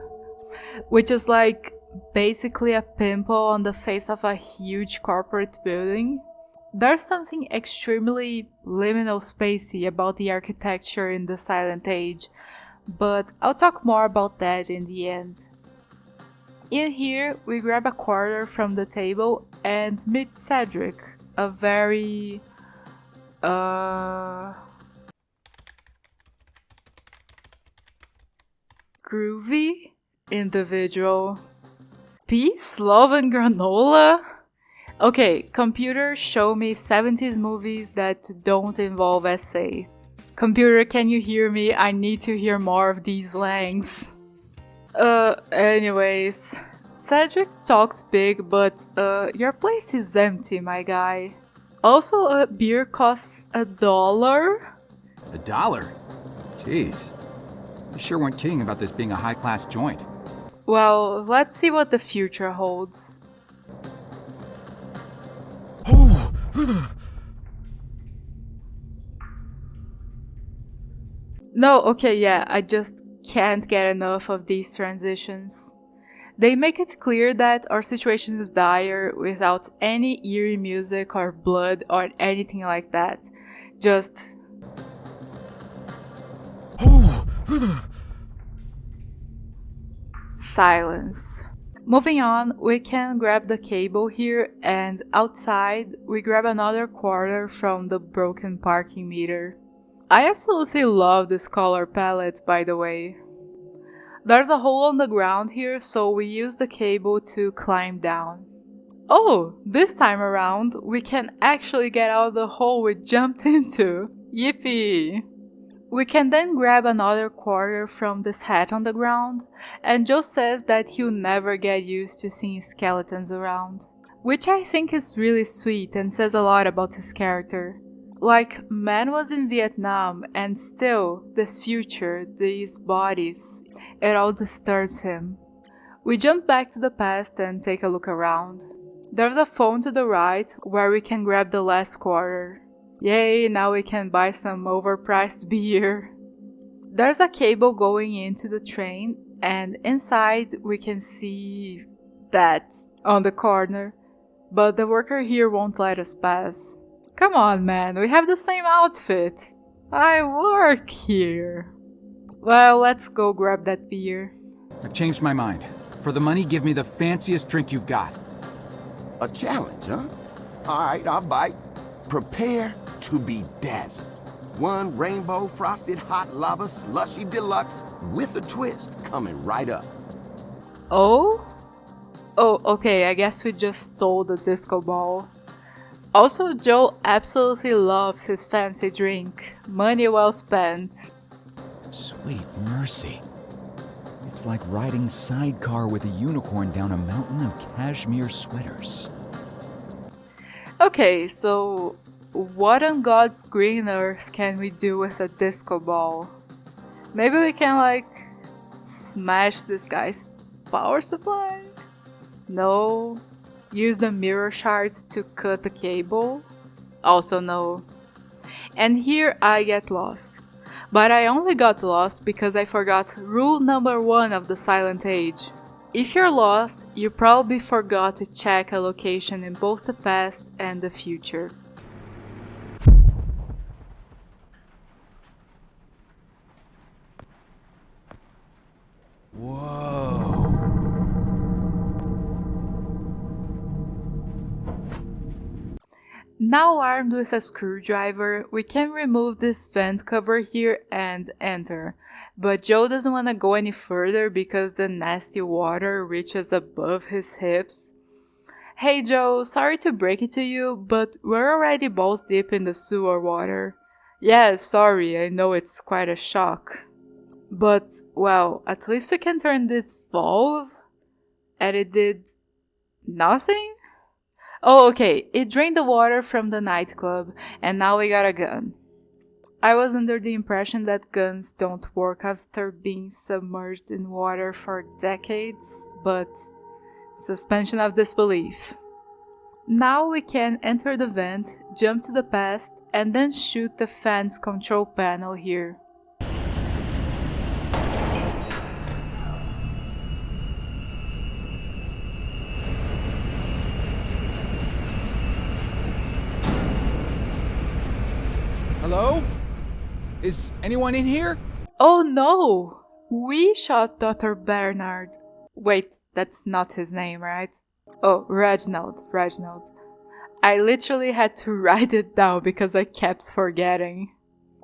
which is like basically a pimple on the face of a huge corporate building. There's something extremely liminal spacey about the architecture in the Silent Age, but I'll talk more about that in the end. In here, we grab a quarter from the table and meet Cedric, a very groovy individual. Peace, love, and granola? Okay, computer, show me 70s movies that don't involve SA. Computer, can you hear me? I need to hear more of these slangs. Anyways. Cedric talks big, but your place is empty, my guy. Also, a beer costs $1. $1? Jeez. You sure weren't kidding about this being a high-class joint. Well, let's see what the future holds. Oh! No, okay, yeah, I just can't get enough of these transitions. They make it clear that our situation is dire without any eerie music or blood or anything like that. Just... silence. Moving on, we can grab the cable here, and outside we grab another quarter from the broken parking meter. I absolutely love this color palette, by the way. There's a hole on the ground here, so we use the cable to climb down. Oh, this time around, we can actually get out of the hole we jumped into. Yippee! We can then grab another quarter from this hat on the ground, and Joe says that he'll never get used to seeing skeletons around. Which I think is really sweet and says a lot about his character. Like, man was in Vietnam, and still, this future, these bodies, it all disturbs him. We jump back to the past and take a look around. There's a phone to the right, where we can grab the last quarter. Yay, now we can buy some overpriced beer. There's a cable going into the train, and inside we can see that on the corner, but the worker here won't let us pass. Come on, man, we have the same outfit. I work here. Well, let's go grab that beer. I've changed my mind. For the money, give me the fanciest drink you've got. A challenge, huh? Alright, I'll bite. Prepare to be dazzled. One rainbow frosted hot lava slushy deluxe with a twist coming right up. Oh? Oh, okay, I guess we just stole the disco ball. Also, Joe absolutely loves his fancy drink. Money well spent. Sweet mercy. It's like riding sidecar with a unicorn down a mountain of cashmere sweaters. Okay, so what on God's green earth can we do with a disco ball? Maybe we can, like, smash this guy's power supply? No. Use the mirror shards to cut the cable? Also no. And here I get lost. But I only got lost because I forgot rule number 1 of the Silent Age. If you're lost, you probably forgot to check a location in both the past and the future. Whoa. Now armed with a screwdriver, we can remove this vent cover here and enter. But Joe doesn't want to go any further because the nasty water reaches above his hips. Hey Joe, sorry to break it to you, but we're already balls deep in the sewer water. Yeah, sorry, I know it's quite a shock. But, well, at least we can turn this valve. And it did nothing? Oh, okay, it drained the water from the nightclub, and now we got a gun. I was under the impression that guns don't work after being submerged in water for decades, but suspension of disbelief. Now we can enter the vent, jump to the past, and then shoot the fan's control panel here. Hello? Is anyone in here? Oh no! We shot Dr. Bernard. Wait, that's not his name, right? Oh, Reginald. I literally had to write it down because I kept forgetting.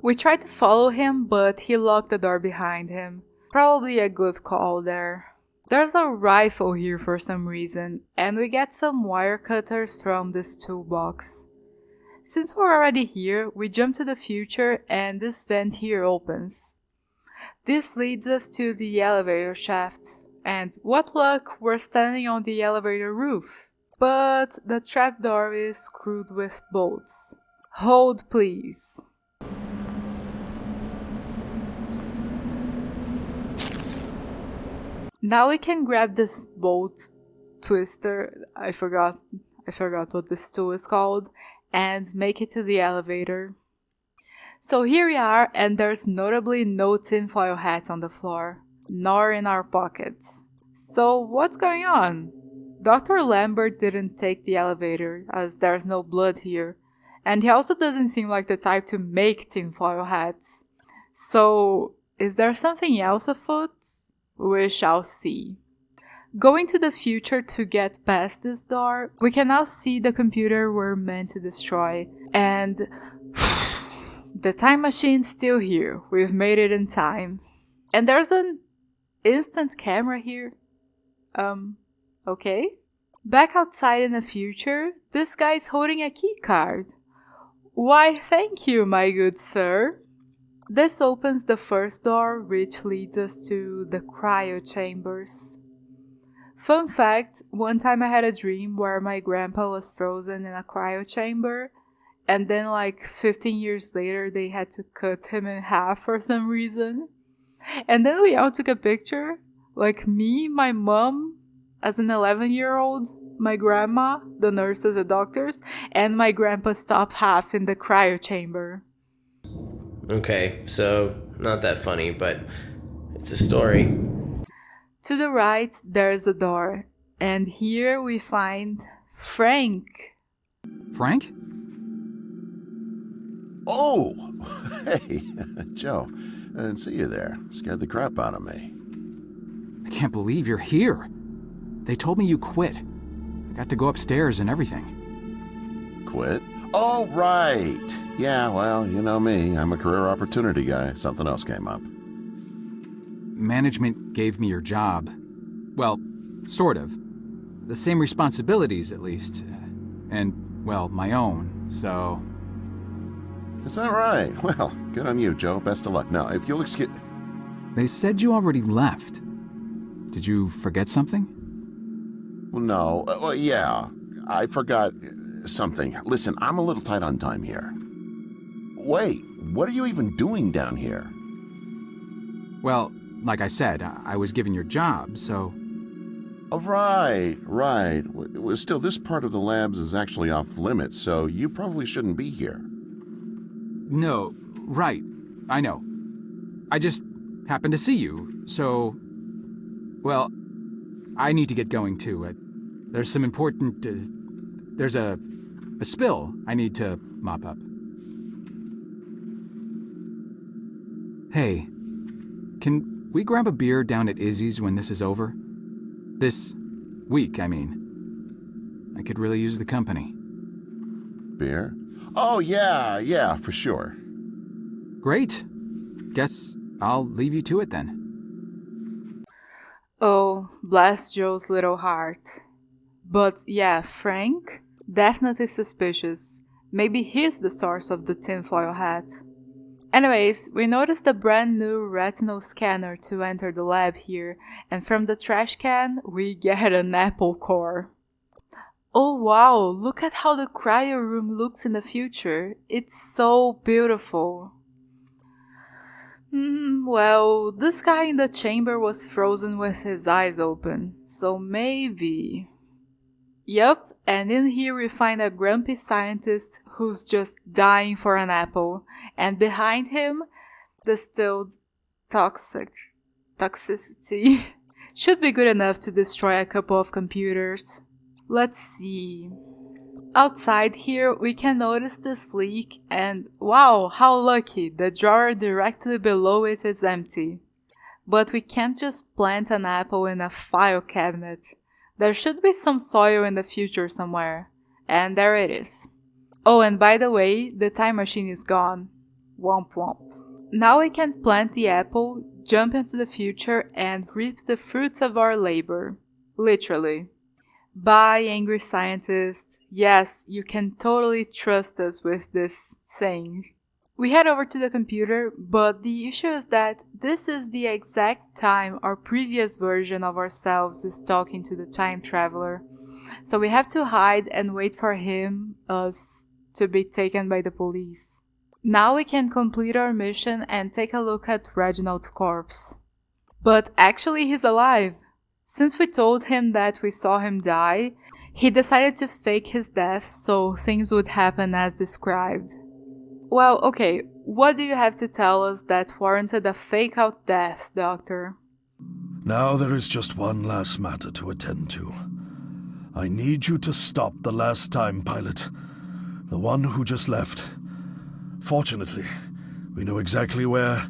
We tried to follow him, but he locked the door behind him. Probably a good call there. There's a rifle here for some reason, and we get some wire cutters from this toolbox. Since we're already here, we jump to the future and this vent here opens. This leads us to the elevator shaft, and what luck, we're standing on the elevator roof. But the trapdoor is screwed with bolts. Hold please. Now we can grab this bolt twister, I forgot what this tool is called, and make it to the elevator. So here we are, and there's notably no tinfoil hat on the floor, nor in our pockets. So what's going on? Dr. Lambert didn't take the elevator, as there's no blood here, and he also doesn't seem like the type to make tinfoil hats. So is there something else afoot? We shall see. Going to the future to get past this door, we can now see the computer we're meant to destroy, and the time machine's still here. We've made it in time. And there's an instant camera here. Okay. Back outside in the future, this guy's holding a key card. Why, thank you, my good sir. This opens the first door, which leads us to the cryo chambers. Fun fact, one time I had a dream where my grandpa was frozen in a cryo chamber, and then like 15 years later they had to cut him in half for some reason. And then we all took a picture, like me, my mom, as an 11-year-old, my grandma, the nurses, the doctors, and my grandpa's top half in the cryo chamber. Okay, so not that funny, but it's a story. To the right, there's a door, and here we find Frank. Frank? Oh! Hey, Joe. I didn't see you there. Scared the crap out of me. I can't believe you're here. They told me you quit. I got to go upstairs and everything. Quit? Oh, right. Yeah, well, you know me. I'm a career opportunity guy. Something else came up. Management gave me your job. Well, sort of. The same responsibilities, at least. And well, my own, so... Is that right? Well, good on you, Joe. Best of luck. Now, if you'll excuse... They said you already left. Did you forget something? Well, no. Yeah, I forgot something. Listen, I'm a little tight on time here. Wait, what are you even doing down here? Well, like I said, I was given your job, so... Oh, right. Well, still, this part of the labs is actually off limits, so you probably shouldn't be here. No, right. I know. I just happened to see you, so... Well, I need to get going too. There's some important... there's a spill I need to mop up. Hey, can we grab a beer down at Izzy's when this is over? This week, I mean. I could really use the company. Beer? Oh, yeah, for sure. Great. Guess I'll leave you to it then. Oh, bless Joe's little heart. But yeah, Frank? Definitely suspicious. Maybe he's the source of the tinfoil hat. Anyways, we noticed a brand new retinal scanner to enter the lab here, and from the trash can, we get an apple core. Oh wow, look at how the cryo room looks in the future. It's so beautiful. Well, this guy in the chamber was frozen with his eyes open, so maybe... Yup, and in here we find a grumpy scientist who's just dying for an apple, and behind him, distilled toxicity should be good enough to destroy a couple of computers. Let's see. Outside here, we can notice this leak, and wow, how lucky, the drawer directly below it is empty. But we can't just plant an apple in a file cabinet. There should be some soil in the future somewhere. And there it is. Oh, and by the way, the time machine is gone. Womp womp. Now we can plant the apple, jump into the future, and reap the fruits of our labor. Literally. Bye, angry scientist. Yes, you can totally trust us with this thing. We head over to the computer, but the issue is that this is the exact time our previous version of ourselves is talking to the time traveler. So we have to hide and wait for us, to be taken by the police. Now we can complete our mission and take a look at Reginald's corpse. But actually he's alive. Since we told him that we saw him die, he decided to fake his death so things would happen as described. Well, okay, what do you have to tell us that warranted a fake-out death, Doctor? Now there is just one last matter to attend to. I need you to stop the last time pilot, the one who just left. Fortunately, we know exactly where,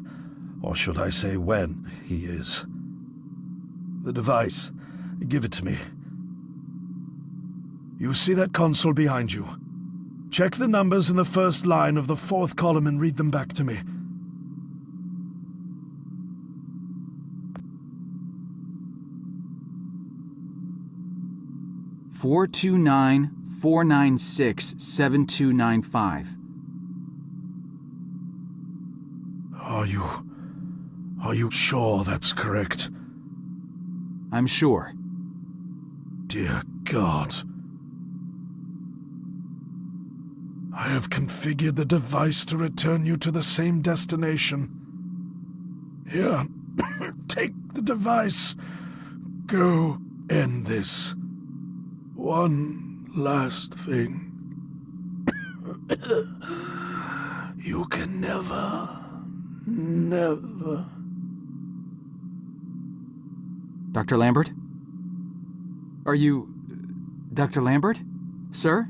or should I say when, he is. The device, give it to me. You see that console behind you? Check the numbers in the first line of the fourth column and read them back to me. $429-496-7295. Are you sure that's correct? I'm sure. Dear God. I have configured the device to return you to the same destination. Here, take the device. Go end this. One last thing. You can never... Dr. Lambert? Are you... Dr. Lambert? Sir?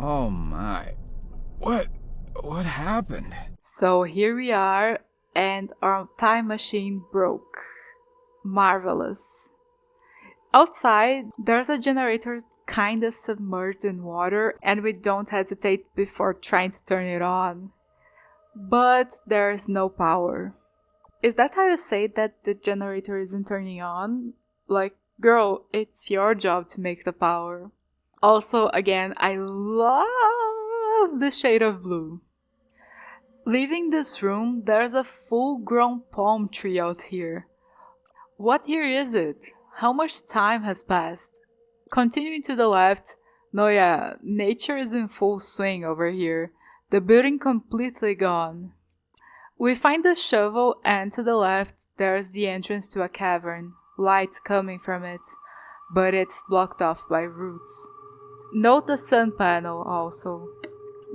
Oh my. What happened? So here we are, and our time machine broke. Marvelous. Outside, there's a generator kinda submerged in water, and we don't hesitate before trying to turn it on. But there's no power. Is that how you say that the generator isn't turning on? Like, girl, it's your job to make the power. Also, again, I love the shade of blue. Leaving this room, there's a full-grown palm tree out here. What year is it? How much time has passed? Continuing to the left, no yeah, nature is in full swing over here. The building completely gone. We find the shovel and to the left there's the entrance to a cavern, light coming from it, but it's blocked off by roots. Note the sun panel also.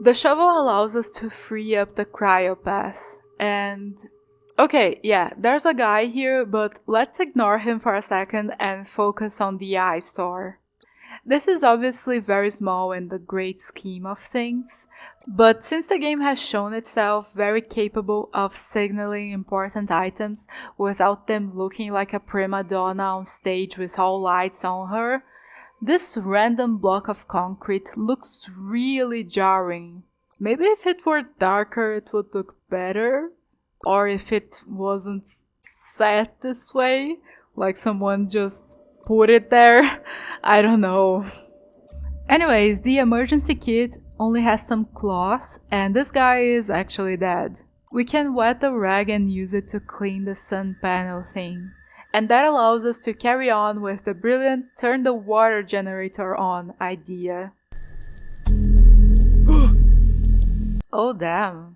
The shovel allows us to free up the cryopath, and... Okay, yeah, there's a guy here, but let's ignore him for a second and focus on the eye store. This is obviously very small in the great scheme of things, but since the game has shown itself very capable of signaling important items without them looking like a prima donna on stage with all lights on her, this random block of concrete looks really jarring. Maybe if it were darker it would look better, or if it wasn't set this way, like someone just put it there, I don't know. Anyways, the emergency kit only has some cloths, and this guy is actually dead. We can wet the rag and use it to clean the sun panel thing. And that allows us to carry on with the brilliant turn the water generator on idea. Oh damn.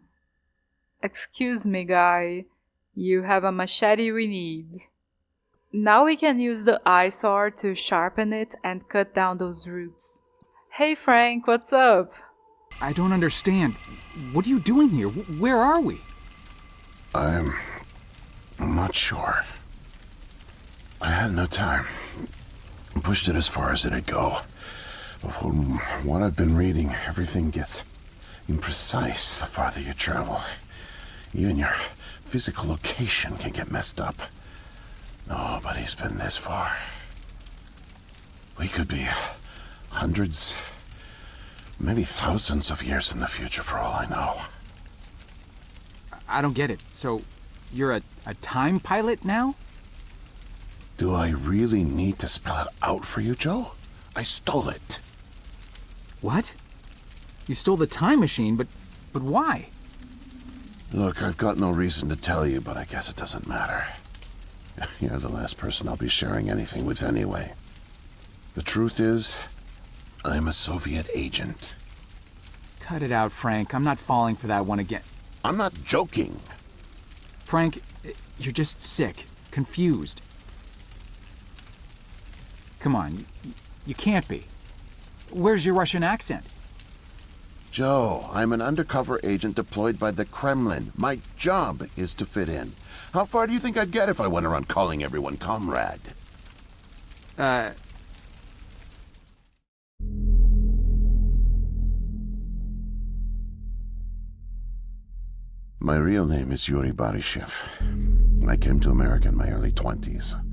Excuse me guy, you have a machete we need. Now we can use the eyesore to sharpen it and cut down those roots. Hey Frank, what's up? I don't understand. What are you doing here? Where are we? I'm not sure. I had no time. Pushed it as far as it'd go. But from what I've been reading, everything gets imprecise the farther you travel. Even your physical location can get messed up. Nobody's been this far. We could be hundreds, maybe thousands of years in the future for all I know. I don't get it. So, you're a time pilot now? Do I really need to spell it out for you, Joe? I stole it. What? You stole the time machine, but why? Look, I've got no reason to tell you, but I guess it doesn't matter. You're the last person I'll be sharing anything with anyway. The truth is, I'm a Soviet agent. Cut it out, Frank. I'm not falling for that one again. I'm not joking. Frank, you're just sick, confused. Come on, you can't be. Where's your Russian accent? Joe, I'm an undercover agent deployed by the Kremlin. My job is to fit in. How far do you think I'd get if I went around calling everyone comrade? My real name is Yuri Barishev. I came to America in my early 20s.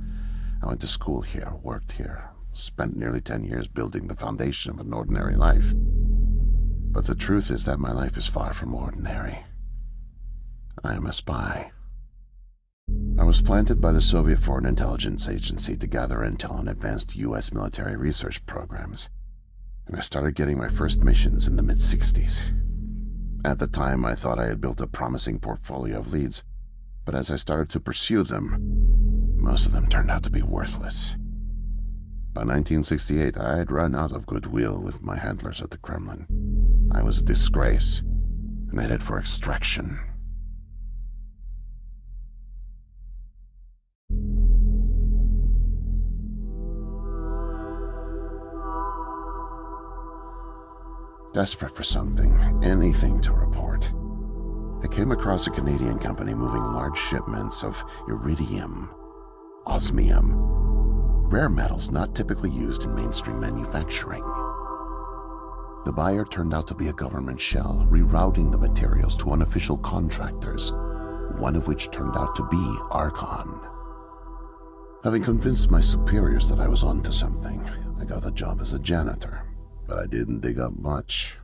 I went to school here, worked here, spent nearly 10 years building the foundation of an ordinary life. But the truth is that my life is far from ordinary. I am a spy. I was planted by the Soviet Foreign Intelligence Agency to gather intel on advanced U.S. military research programs, and I started getting my first missions in the mid-60s. At the time, I thought I had built a promising portfolio of leads, but as I started to pursue them, most of them turned out to be worthless. By 1968, I had run out of goodwill with my handlers at the Kremlin. I was a disgrace, and headed for extraction. Desperate for something, anything to report, I came across a Canadian company moving large shipments of iridium, osmium, rare metals not typically used in mainstream manufacturing. The buyer turned out to be a government shell, rerouting the materials to unofficial contractors, one of which turned out to be Archon. Having convinced my superiors that I was onto something, I got a job as a janitor. But I didn't dig up much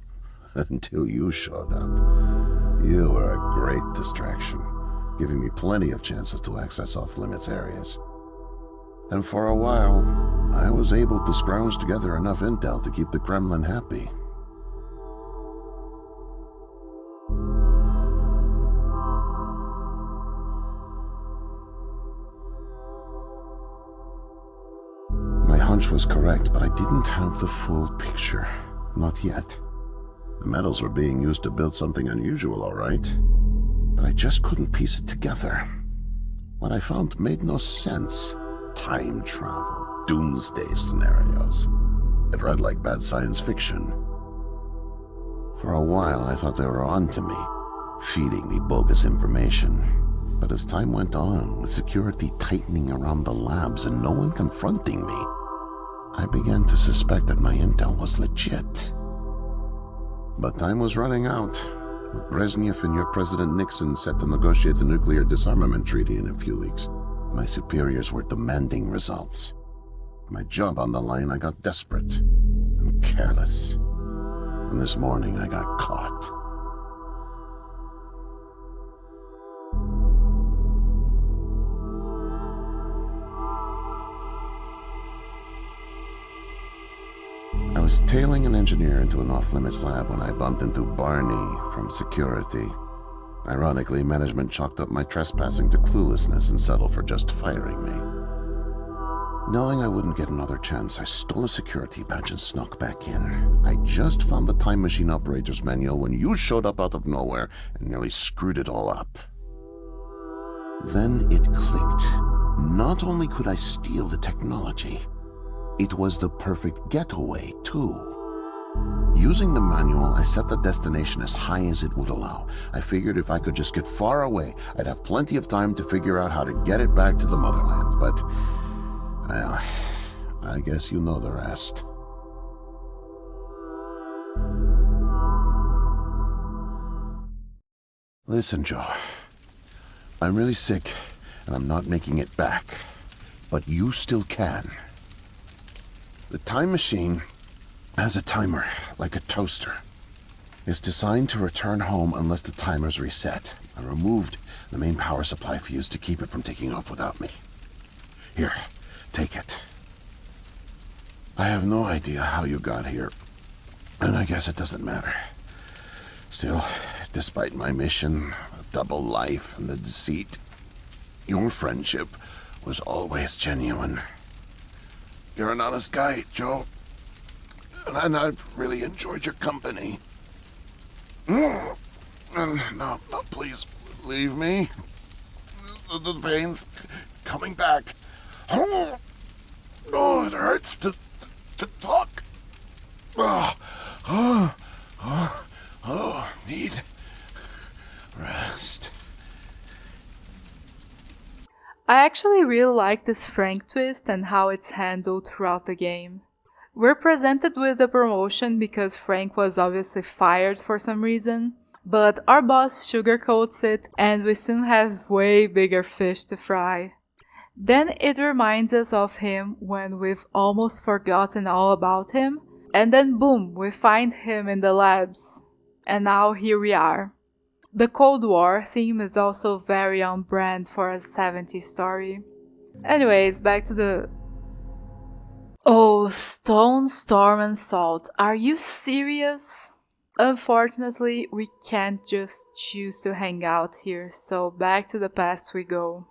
until you showed up. You were a great distraction, giving me plenty of chances to access off-limits areas. And for a while, I was able to scrounge together enough intel to keep the Kremlin happy. My hunch was correct, but I didn't have the full picture. Not yet. The metals were being used to build something unusual, all right. But I just couldn't piece it together. What I found made no sense. Time travel, doomsday scenarios. It read like bad science fiction. For a while, I thought they were on to me, feeding me bogus information. But as time went on, with security tightening around the labs and no one confronting me, I began to suspect that my intel was legit. But time was running out, with Brezhnev and your President Nixon set to negotiate the nuclear disarmament treaty in a few weeks. My superiors were demanding results. My job on the line, I got desperate and careless. And this morning I got caught. I was tailing an engineer into an off-limits lab when I bumped into Barney from security. Ironically, management chalked up my trespassing to cluelessness and settled for just firing me. Knowing I wouldn't get another chance, I stole a security badge and snuck back in. I just found the time machine operator's manual when you showed up out of nowhere and nearly screwed it all up. Then it clicked. Not only could I steal the technology, it was the perfect getaway, too. Using the manual, I set the destination as high as it would allow. I figured if I could just get far away, I'd have plenty of time to figure out how to get it back to the motherland. But, well, I guess you know the rest. Listen, Joe. I'm really sick, and I'm not making it back. But you still can. The time machine has a timer, like a toaster. It's designed to return home unless the timer's reset. I removed the main power supply fuse to keep it from taking off without me. Here, take it. I have no idea how you got here, and I guess it doesn't matter. Still, despite my mission, the double life, and the deceit, your friendship was always genuine. You're an honest guy, Joe. And I've really enjoyed your company. And now, please, leave me. The pain's coming back. Oh, it hurts to talk. Need rest. I actually really like this Frank twist and how it's handled throughout the game. We're presented with the promotion because Frank was obviously fired for some reason, but our boss sugarcoats it and we soon have way bigger fish to fry. Then it reminds us of him when we've almost forgotten all about him, and then boom, we find him in the labs. And now here we are. The Cold War theme is also very on brand for a 70s story. Anyways, back to the... Oh, Stone, Storm and Salt, are you serious? Unfortunately, we can't just choose to hang out here, so back to the past we go.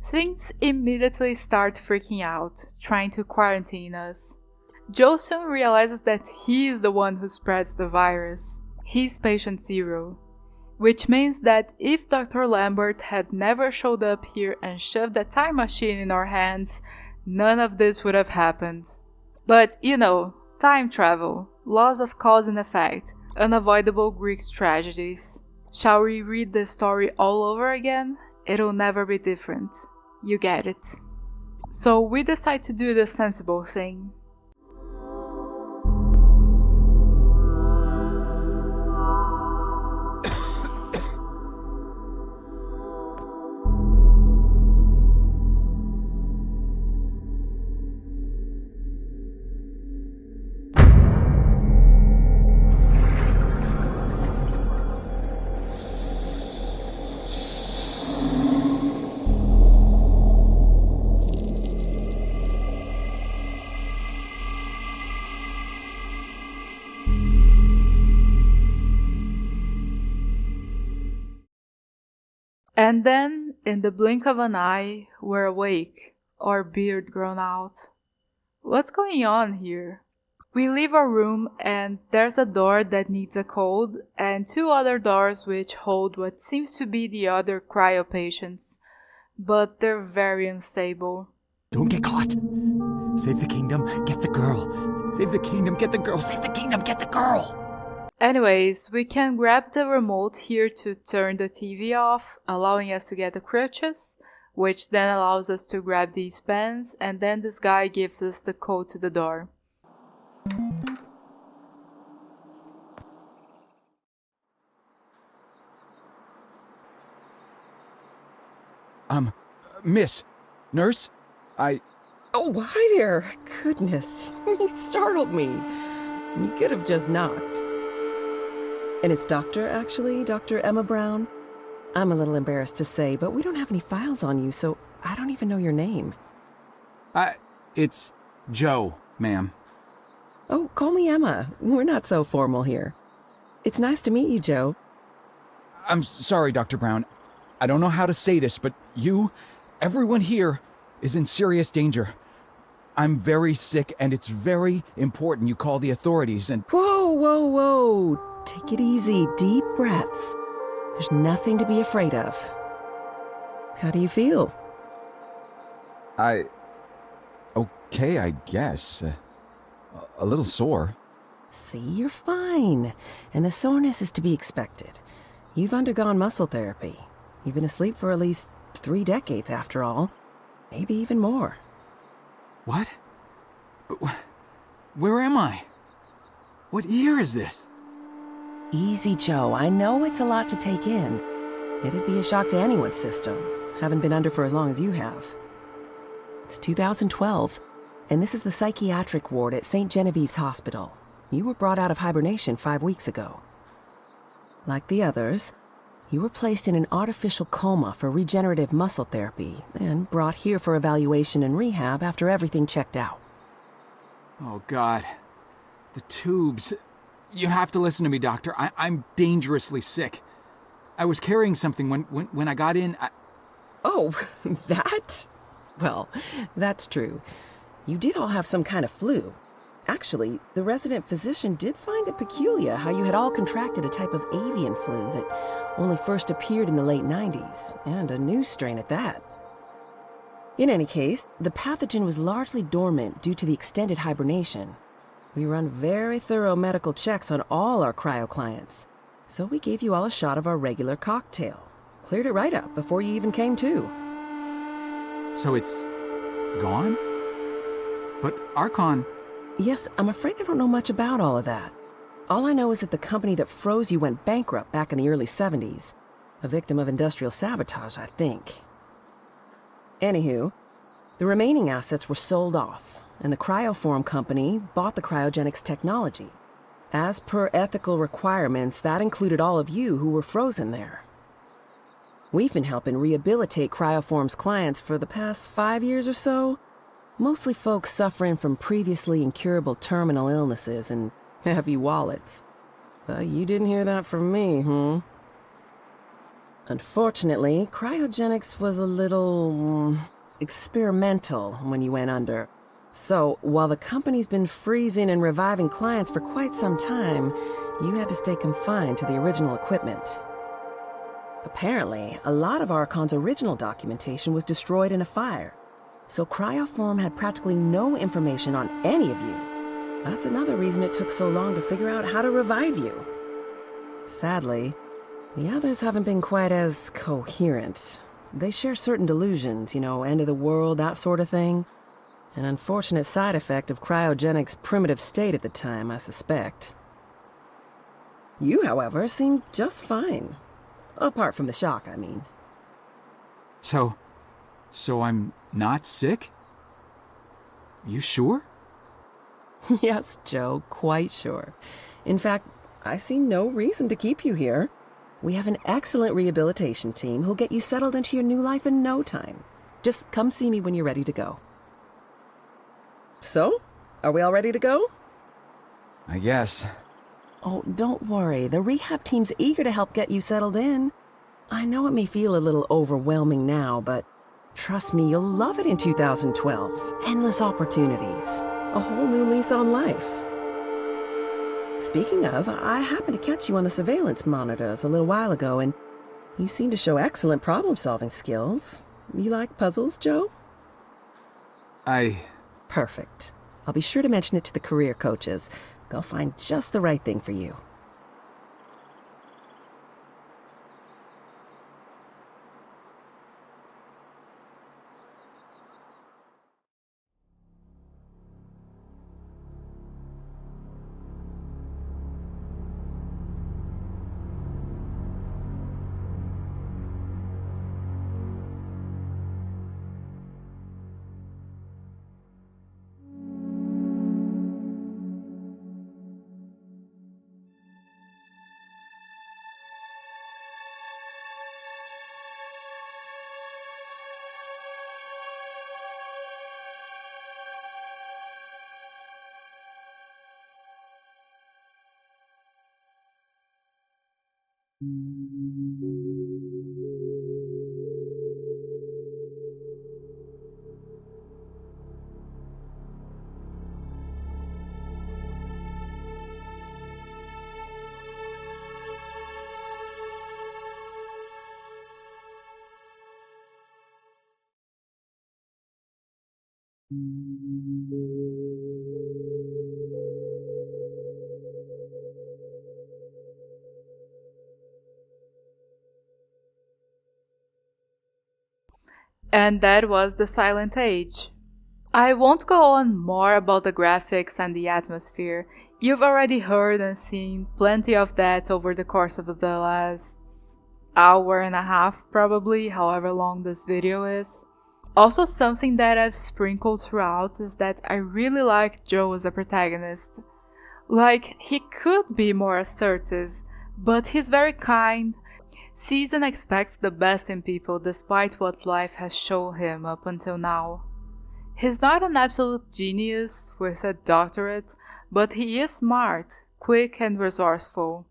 Things immediately start freaking out, trying to quarantine us. Joe soon realizes that he is the one who spreads the virus. He's patient zero. Which means that if Dr. Lambert had never showed up here and shoved that time machine in our hands, none of this would have happened. But, you know, time travel, laws of cause and effect, unavoidable Greek tragedies. Shall we read the story all over again? It'll never be different. You get it. So we decide to do the sensible thing. And then, in the blink of an eye, we're awake, our beard grown out. What's going on here? We leave our room and there's a door that needs a code and two other doors which hold what seems to be the other cryo patients, but they're very unstable. Don't get caught. Save the kingdom, get the girl. Save the kingdom, get the girl. Save the kingdom, get the girl. Anyways, we can grab the remote here to turn the TV off, allowing us to get the crutches, which then allows us to grab these pens, and then this guy gives us the code to the door. Miss, nurse, Oh, hi there. Goodness, you startled me. You could have just knocked. And it's Doctor, actually, Dr. Emma Brown. I'm a little embarrassed to say, but we don't have any files on you, so I don't even know your name. It's Joe, ma'am. Oh, call me Emma. We're not so formal here. It's nice to meet you, Joe. I'm sorry, Dr. Brown. I don't know how to say this, but everyone here is in serious danger. I'm very sick, and it's very important you call the authorities and... Whoa, whoa, whoa. Take it easy. Deep breaths. There's nothing to be afraid of. How do you feel? Okay, I guess. A little sore. See, you're fine. And the soreness is to be expected. You've undergone muscle therapy. You've been asleep for at least 3 decades, after all. Maybe even more. What? Where am I? What year is this? Easy, Joe. I know it's a lot to take in. It'd be a shock to anyone's system, having been under for as long as you have. It's 2012, and this is the psychiatric ward at St. Genevieve's Hospital. You were brought out of hibernation 5 weeks ago. Like the others, you were placed in an artificial coma for regenerative muscle therapy and brought here for evaluation and rehab after everything checked out. Oh, God. The tubes. You have to listen to me, Doctor. I'm dangerously sick. I was carrying something when I got in. Oh, that? Well, that's true. You did all have some kind of flu. Actually, the resident physician did find it peculiar how you had all contracted a type of avian flu that only first appeared in the late 90s, and a new strain at that. In any case, the pathogen was largely dormant due to the extended hibernation. We run very thorough medical checks on all our cryo clients, so we gave you all a shot of our regular cocktail. Cleared it right up before you even came to. So it's gone? But Archon... Yes, I'm afraid I don't know much about all of that. All I know is that the company that froze you went bankrupt back in the early 70s. A victim of industrial sabotage, I think. Anywho, the remaining assets were sold off, and the Cryoform company bought the cryogenics technology. As per ethical requirements, that included all of you who were frozen there. We've been helping rehabilitate Cryoform's clients for the past 5 years or so. Mostly folks suffering from previously incurable terminal illnesses and heavy wallets. But you didn't hear that from me, Unfortunately, cryogenics was a little... experimental when you went under. So, while the company's been freezing and reviving clients for quite some time, you had to stay confined to the original equipment. Apparently, a lot of Archon's original documentation was destroyed in a fire. So Cryoform had practically no information on any of you. That's another reason it took so long to figure out how to revive you. Sadly, the others haven't been quite as coherent. They share certain delusions, end of the world, that sort of thing. An unfortunate side effect of cryogenics' primitive state at the time, I suspect. You, however, seem just fine. Apart from the shock, I mean. So I'm not sick? You sure? Yes, Joe, quite sure. In fact, I see no reason to keep you here. We have an excellent rehabilitation team who'll get you settled into your new life in no time. Just come see me when you're ready to go. So, are we all ready to go? I guess. Oh, don't worry. The rehab team's eager to help get you settled in. I know it may feel a little overwhelming now, but trust me, you'll love it in 2012. Endless opportunities. A whole new lease on life. Speaking of, I happened to catch you on the surveillance monitors a little while ago, and you seem to show excellent problem-solving skills. You like puzzles, Joe? Perfect. I'll be sure to mention it to the career coaches. They'll find just the right thing for you. And that was the Silent Age. I won't go on more about the graphics and the atmosphere. You've already heard and seen plenty of that over the course of the last hour and a half, probably, however long this video is. Also, something that I've sprinkled throughout is that I really like Joe as a protagonist. Like, he could be more assertive, but he's very kind, sees and expects the best in people despite what life has shown him up until now. He's not an absolute genius with a doctorate, but he is smart, quick and resourceful.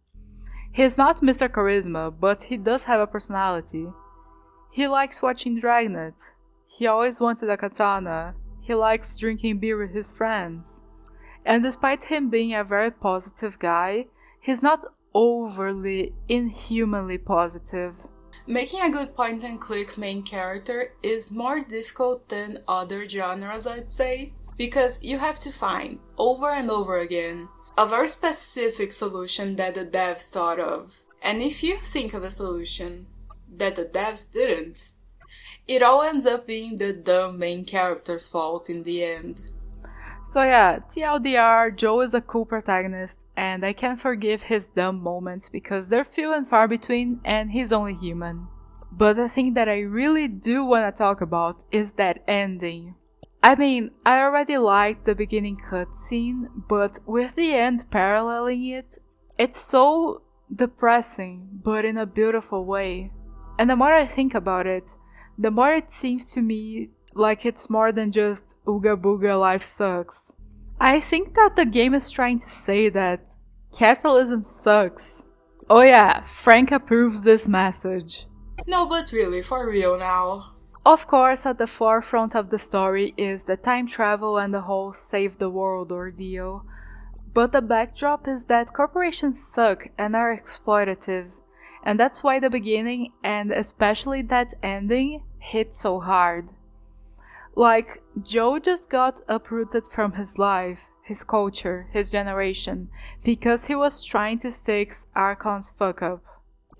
He's not Mr. Charisma, but he does have a personality. He likes watching Dragnet. He always wanted a katana. He likes drinking beer with his friends. And despite him being a very positive guy, he's not overly, inhumanly positive. Making a good point-and-click main character is more difficult than other genres, I'd say, because you have to find, over and over again, a very specific solution that the devs thought of. And if you think of a solution that the devs didn't, it all ends up being the dumb main character's fault in the end. So yeah, TLDR, Joe is a cool protagonist, and I can forgive his dumb moments because they're few and far between and he's only human. But the thing that I really do want to talk about is that ending. I mean, I already liked the beginning cutscene, but with the end paralleling it, it's so depressing, but in a beautiful way. And the more I think about it, the more it seems to me like it's more than just ooga booga life sucks. I think that the game is trying to say that capitalism sucks. Oh yeah, Frank approves this message. No, but really, for real now. Of course, at the forefront of the story is the time travel and the whole save the world ordeal. But the backdrop is that corporations suck and are exploitative. And that's why the beginning, and especially that ending, hit so hard. Like, Joe just got uprooted from his life, his culture, his generation, because he was trying to fix Archon's fuck-up.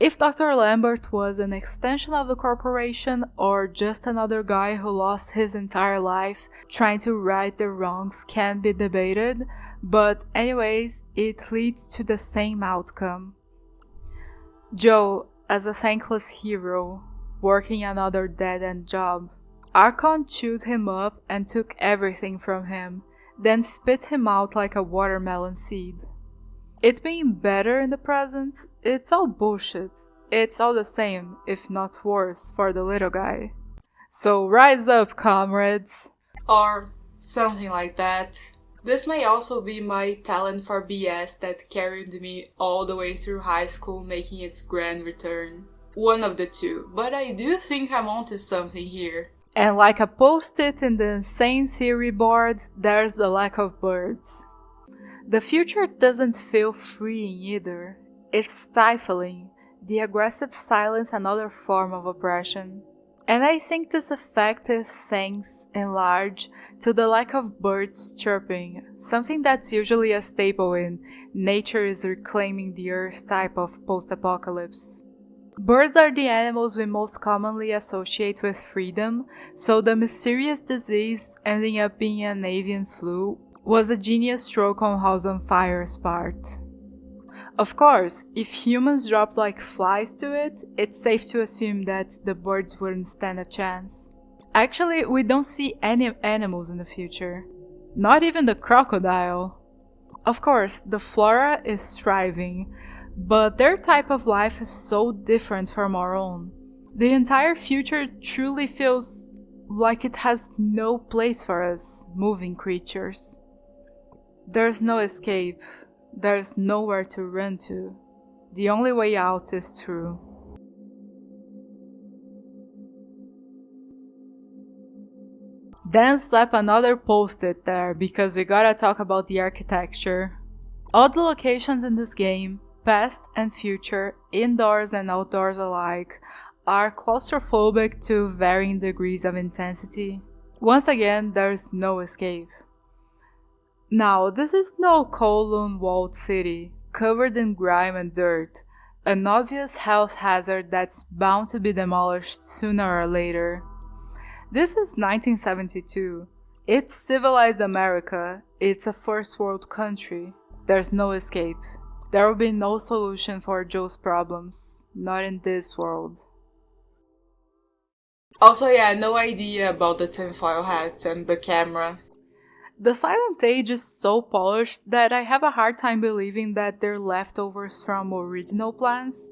If Dr. Lambert was an extension of the corporation or just another guy who lost his entire life trying to right the wrongs can be debated, but anyways, it leads to the same outcome. Joe, as a thankless hero, working another dead-end job. Archon chewed him up and took everything from him, then spit him out like a watermelon seed. It being better in the present, it's all bullshit. It's all the same, if not worse, for the little guy. So rise up, comrades! Or something like that. This may also be my talent for BS that carried me all the way through high school, making its grand return. one of the two, but I do think I'm onto something here. And like a post-it in the insane theory board, there's the lack of birds. The future doesn't feel freeing either. It's stifling. The aggressive silence, another form of oppression. And I think this effect is thanks, in large, to the lack of birds chirping, something that's usually a staple in nature is reclaiming the earth type of post-apocalypse. Birds are the animals we most commonly associate with freedom, so the mysterious disease ending up being an avian flu was a genius stroke on House on Fire's part. Of course, if humans dropped like flies to it, it's safe to assume that the birds wouldn't stand a chance. Actually, we don't see any animals in the future. Not even the crocodile. Of course, the flora is thriving, but their type of life is so different from our own. The entire future truly feels like it has no place for us, moving creatures. There's no escape. There's nowhere to run to. The only way out is through. Then slap another post-it there because we gotta talk about the architecture. All the locations in this game, past and future, indoors and outdoors alike, are claustrophobic to varying degrees of intensity. Once again, there's no escape. Now, this is no Kowloon-walled city, covered in grime and dirt, an obvious health hazard that's bound to be demolished sooner or later. This is 1972. It's civilized America. It's a first world country. There's no escape. There will be no solution for Joe's problems, not in this world. Also, yeah, no idea about the tinfoil hat and the camera. The Silent Age is so polished that I have a hard time believing that they're leftovers from original plans,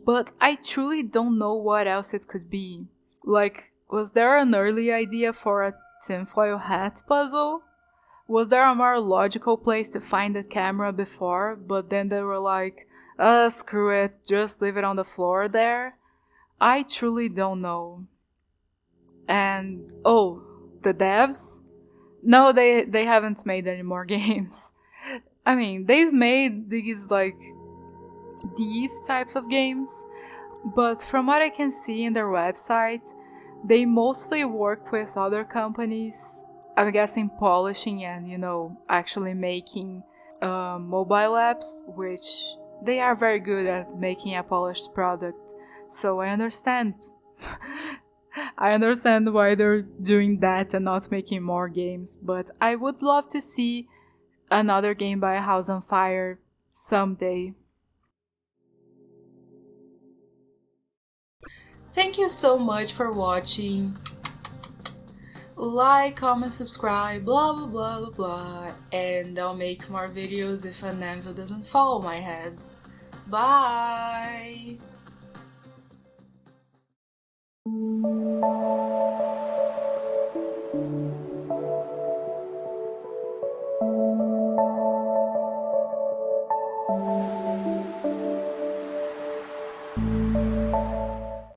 but I truly don't know what else it could be. Like, was there an early idea for a tinfoil hat puzzle? Was there a more logical place to find the camera before, but then they were like, screw it, just leave it on the floor there? I truly don't know. And, oh, the devs? No, they haven't made any more games. I mean, they've made these types of games, but from what I can see in their website, they mostly work with other companies, I'm guessing polishing and, actually making mobile apps, which they are very good at making a polished product. So I understand. I understand why they're doing that and not making more games, but I would love to see another game by House on Fire someday. Thank you so much for watching. Like, comment, subscribe, blah blah blah blah blah, and I'll make more videos if an anvil doesn't fall on my head. Bye!